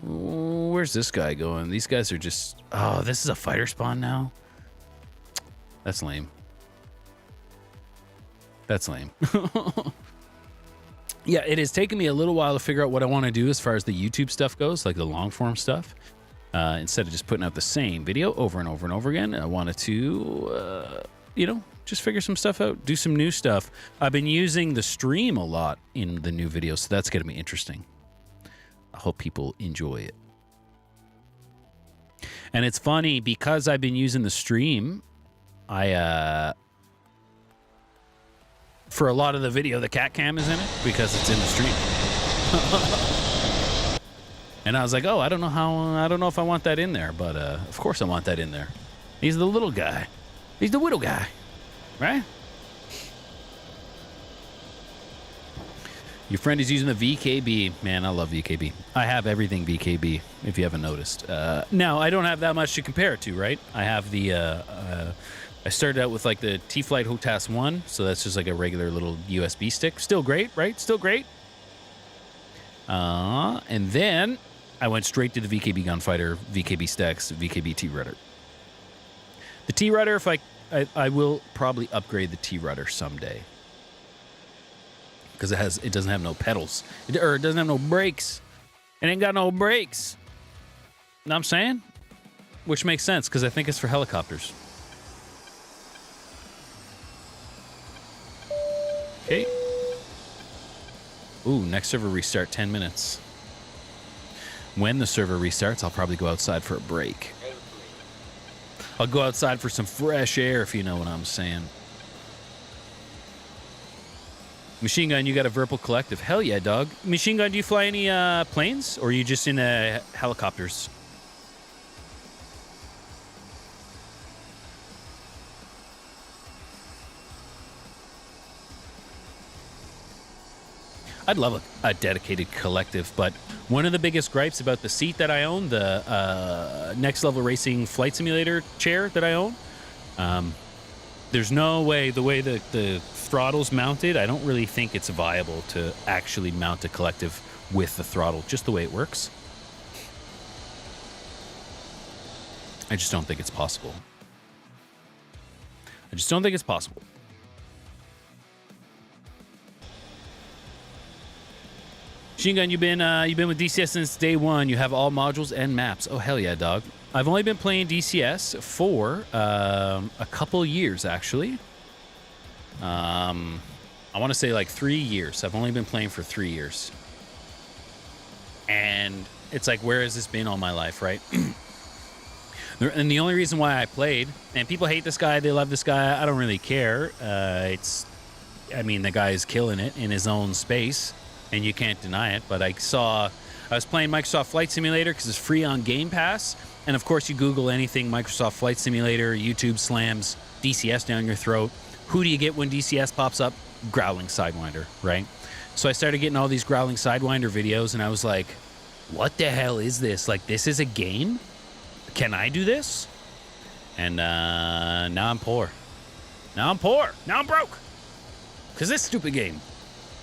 Where's this guy going? These guys are just... Oh, this is a fighter spawn now? That's lame. That's lame. Yeah, it has taken me a little while to figure out what I want to do as far as the YouTube stuff goes, like the long form stuff. Instead of just putting out the same video over and over and over again, I wanted to, you know, just figure some stuff out, do some new stuff. I've been using the stream a lot in the new videos, so that's going to be interesting. I hope people enjoy it. And it's funny, because I've been using the stream, for a lot of the video, the cat cam is in it because it's in the stream. And I was like, oh, I don't know if I want that in there, but of course I want that in there. He's the little guy. He's the widow guy, right? Your friend is using the VKB. Man, I love VKB. I have everything VKB, if you haven't noticed. Now, I don't have that much to compare it to, right? I have the... I started out with like the T-Flight HOTAS 1, so that's just like a regular little USB stick. Still great, right? Still great. And then I went straight to the VKB Gunfighter, VKB Stacks, VKB T-Rudder. The T-Rudder, if I will probably upgrade the T-Rudder someday. Because it doesn't have no pedals. It doesn't have no brakes. It ain't got no brakes. Know what I'm saying? Which makes sense, because I think it's for helicopters. Okay. Ooh, next server restart, 10 minutes. When the server restarts, I'll probably go outside for a break. I'll go outside for some fresh air, if you know what I'm saying. Machine Gun, you got a Verpal Collective. Hell yeah, dog. Machine Gun, do you fly any planes? Or are you just in helicopters? I'd love a dedicated collective, but one of the biggest gripes about the seat that I own, the Next Level Racing Flight Simulator chair that I own, there's no way, the way the throttle's mounted, I don't really think it's viable to actually mount a collective with the throttle, just the way it works. I just don't think it's possible. I just don't think it's possible. Machine Gun, you've been with DCS since day one. You have all modules and maps. Oh, hell yeah, dog. I've only been playing DCS for a couple years, actually. I want to say like 3 years. I've only been playing for 3 years. And it's like, where has this been all my life, right? And the only reason why I played, and people hate this guy, they love this guy, I don't really care. I mean, the guy is killing it in his own space. And you can't deny it, but I was playing Microsoft Flight Simulator because it's free on Game Pass. And of course, you Google anything Microsoft Flight Simulator, YouTube slams DCS down your throat. Who do you get when DCS pops up? Growling Sidewinder, right? So I started getting all these Growling Sidewinder videos, and I was like, what the hell is this? Like, this is a game? Can I do this? And now I'm poor. Now I'm poor. Now I'm broke. Because this stupid game.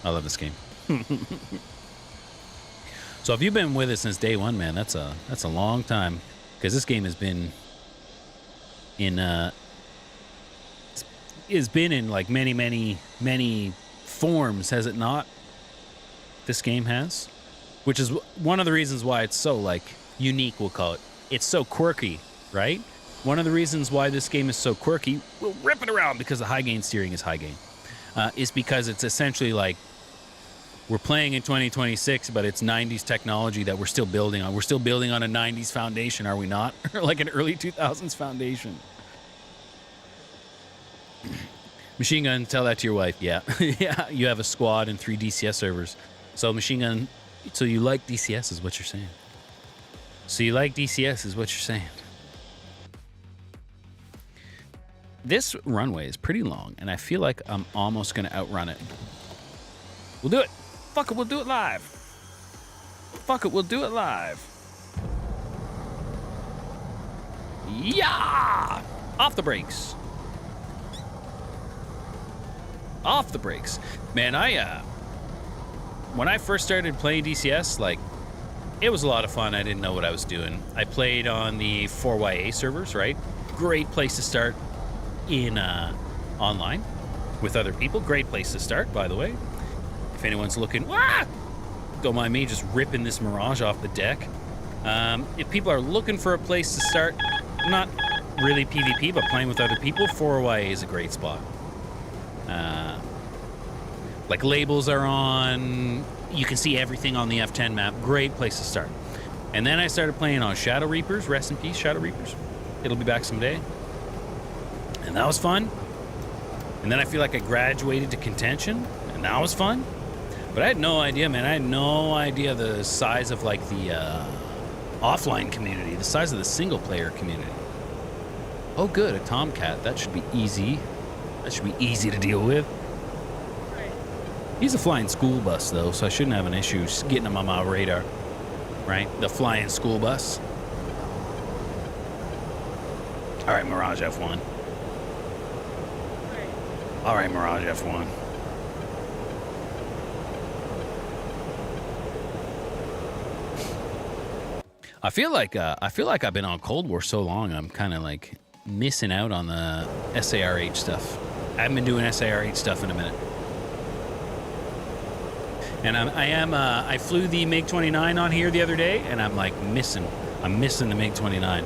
I love this game. So if you've been with us since day one, man, that's a long time. because this game has been in like many forms, has it not? This game has, which is one of the reasons why it's so like unique, we'll call it. It's so quirky, right? One of the reasons why this game is so quirky, we'll rip it around because the high gain steering is high gain, is because it's essentially like we're playing in 2026, but it's 90s technology that we're still building on. We're still building on a 90s foundation, are we not? Or like an early 2000s foundation. Machine gun, tell that to your wife. Yeah. Yeah, you have a squad and 3 DCS servers. So machine gun, so you like DCS is what you're saying. So you like DCS is what you're saying. This runway is pretty long, and I feel like I'm almost going to outrun it. We'll do it. Fuck it, we'll do it live. Fuck it, we'll do it live. Yeah! Off the brakes. Off the brakes. Man, when I first started playing DCS, like, it was a lot of fun. I didn't know what I was doing. I played on the 4YA servers, right? Great place to start in online with other people. Great place to start, by the way. If anyone's looking, don't mind me just ripping this Mirage off the deck. If people are looking for a place to start, not really PvP, but playing with other people, 4YA is a great spot. Like labels are on, you can see everything on the F10 map. Great place to start. And then I started playing on Shadow Reapers. Rest in peace, Shadow Reapers. It'll be back someday. And that was fun. And then I feel like I graduated to Contention, and that was fun. But I had no idea, man. I had no idea the size of like the offline community, the size of the single player community. Oh good, a Tomcat. That should be easy. That should be easy to deal with. He's a flying school bus, though, so I shouldn't have an issue just getting him on my radar. Right? The flying school bus. All right, Mirage F1. All right, Mirage F1. I feel like I've been on Cold War so long, I'm kind of like missing out on the SARH stuff. I haven't been doing SARH stuff in a minute. And I flew the MiG-29 on here the other day, and I'm like I'm missing the MiG-29.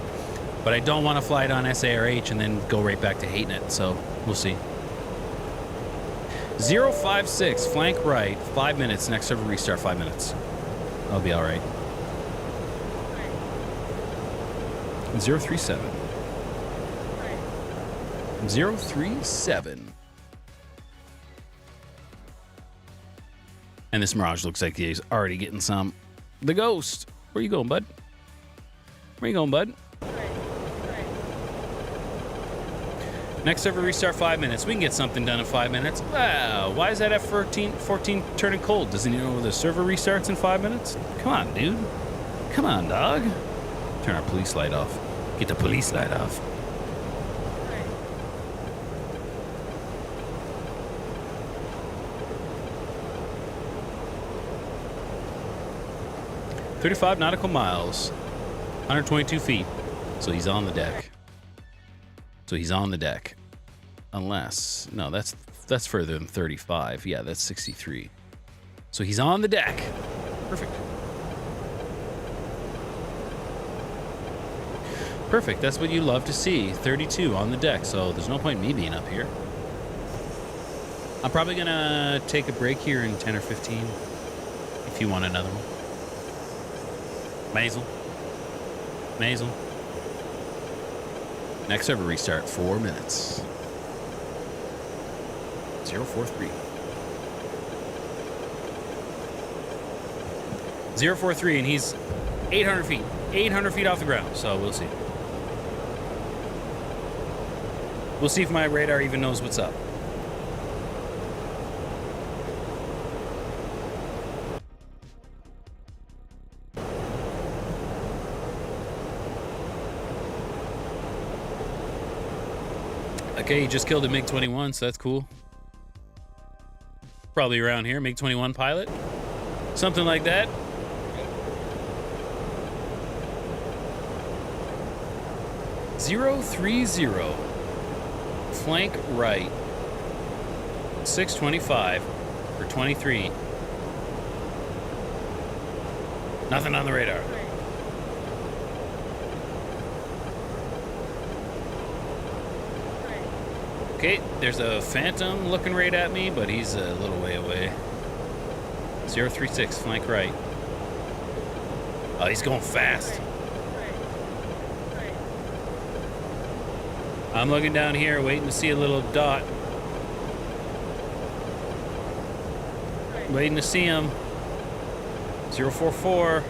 But I don't want to fly it on SARH and then go right back to hating it, so we'll see. 056, flank right, 5 minutes, next server restart, 5 minutes. I'll be all right. 037. 037. And this Mirage looks like he's already getting some. The Ghost. Where you going, bud? Where you going, bud? Next server restart, 5 minutes. We can get something done in 5 minutes. Wow. Why is that F14 turning cold? Doesn't he know the server restarts in 5 minutes? Come on, dude. Come on, dog. Turn our police light off. Get the police light off. "35 nautical miles, 122 feet. So he's on the deck. So he's on the deck. Unless, no, that's further than 35. Yeah, that's 63. So he's on the deck. Perfect. Perfect, that's what you love to see. 32 on the deck, so there's no point in me being up here. I'm probably gonna take a break here in 10 or 15 if you want another one. Maisel. Maisel. Next server restart, 4 minutes. 043. 043, and he's 800 feet. 800 feet off the ground, so we'll see. We'll see if my radar even knows what's up. Okay, he just killed a MiG-21, so that's cool. Probably around here, MiG-21 pilot. Something like that. 030. Flank right. 625 for 23. Nothing on the radar. Okay, there's a Phantom looking right at me, but he's a little way away. 036, flank right. Oh, he's going fast. I'm looking down here, waiting to see a little dot. Waiting to see him. 044.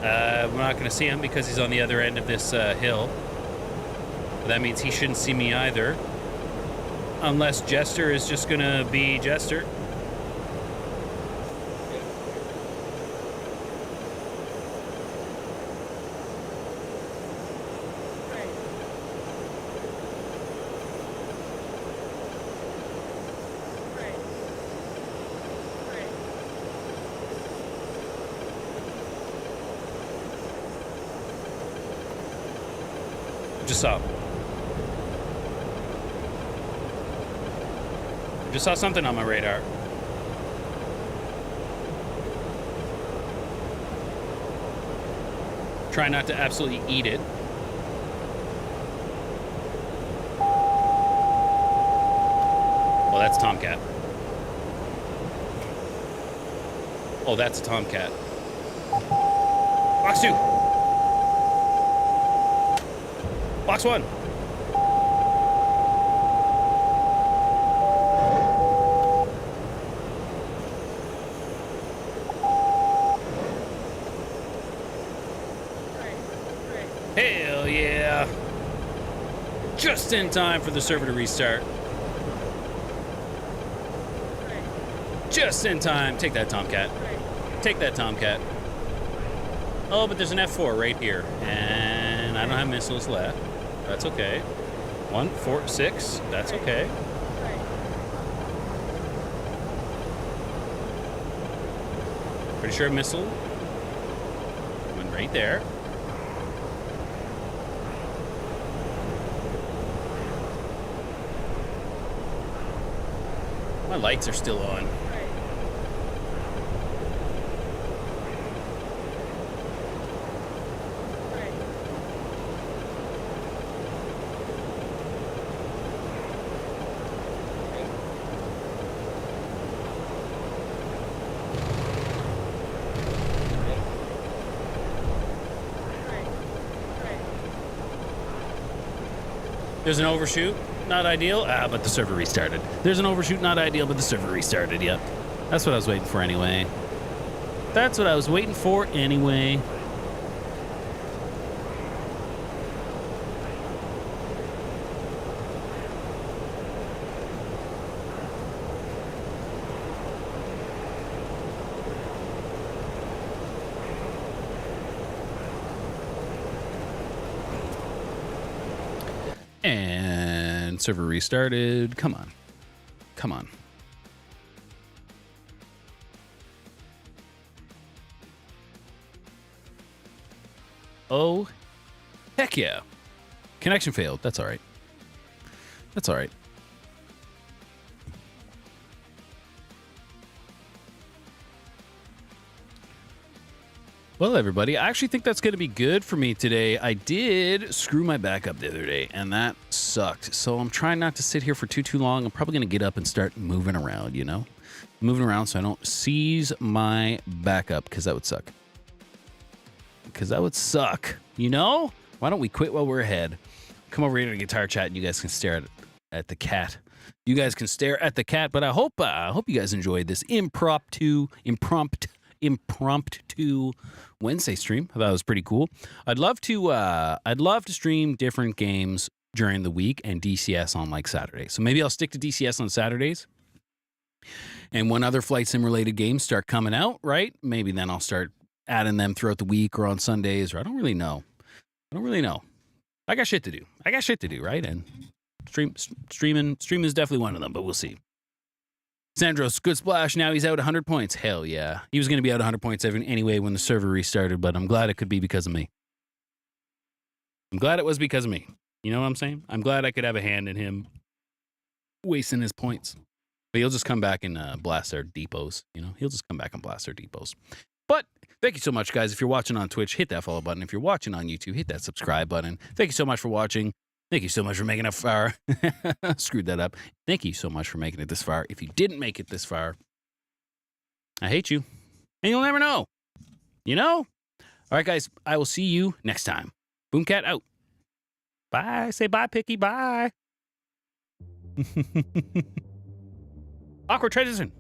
We're not going to see him because he's on the other end of this hill. But that means he shouldn't see me either. Unless Jester is just going to be Jester. Just saw. Just saw something on my radar. Try not to absolutely eat it. Well, that's Tomcat. Oh, that's a Tomcat. Box 2. Box 1. Hell yeah. Just in time for the server to restart. Just in time. Take that, Tomcat. Take that, Tomcat. Oh, but there's an F4 right here. And I don't have missiles left. That's okay. 1, 4, 6. That's okay. Pretty sure a missile went right there. My lights are still on. There's an overshoot, not ideal. But the server restarted. There's an overshoot, not ideal, but the server restarted. Yep. That's what I was waiting for anyway. That's what I was waiting for anyway. And server restarted. Come on. Come on. Oh, heck yeah. Connection failed. That's all right. That's all right. Well, everybody, I actually think that's going to be good for me today. I did screw my back up the other day, and that sucked. So I'm trying not to sit here for too long. I'm probably going to get up and start moving around, you know? Moving around so I don't seize my back up, because that would suck. Because that would suck, you know? Why don't we quit while we're ahead? Come over here to Guitar Chat, and you guys can stare at the cat. You guys can stare at the cat, but I hope you guys enjoyed this impromptu Wednesday stream. I thought it was pretty cool. I'd love to stream different games during the week and DCS on like Saturday. So maybe I'll stick to DCS on Saturdays. And when other flight sim related games start coming out, right? Maybe then I'll start adding them throughout the week or on Sundays, or I don't really know. I got shit to do, right? And streaming is definitely one of them, but we'll see. Sandros, good splash. Now he's out 100 points. Hell yeah. He was going to be out 100 points anyway when the server restarted, but I'm glad it could be because of me. I'm glad it was because of me. You know what I'm saying? I'm glad I could have a hand in him wasting his points. But he'll just come back and blast our depots. You know, he'll just come back and blast our depots. But thank you so much, guys. If you're watching on Twitch, hit that follow button. If you're watching on YouTube, hit that subscribe button. Thank you so much for watching. Thank you so much for making it far. Screwed that up. Thank you so much for making it this far. If you didn't make it this far, I hate you. And you'll never know. You know? All right, guys. I will see you next time. Boomcat out. Bye. Say bye, Picky. Bye. Awkward transition.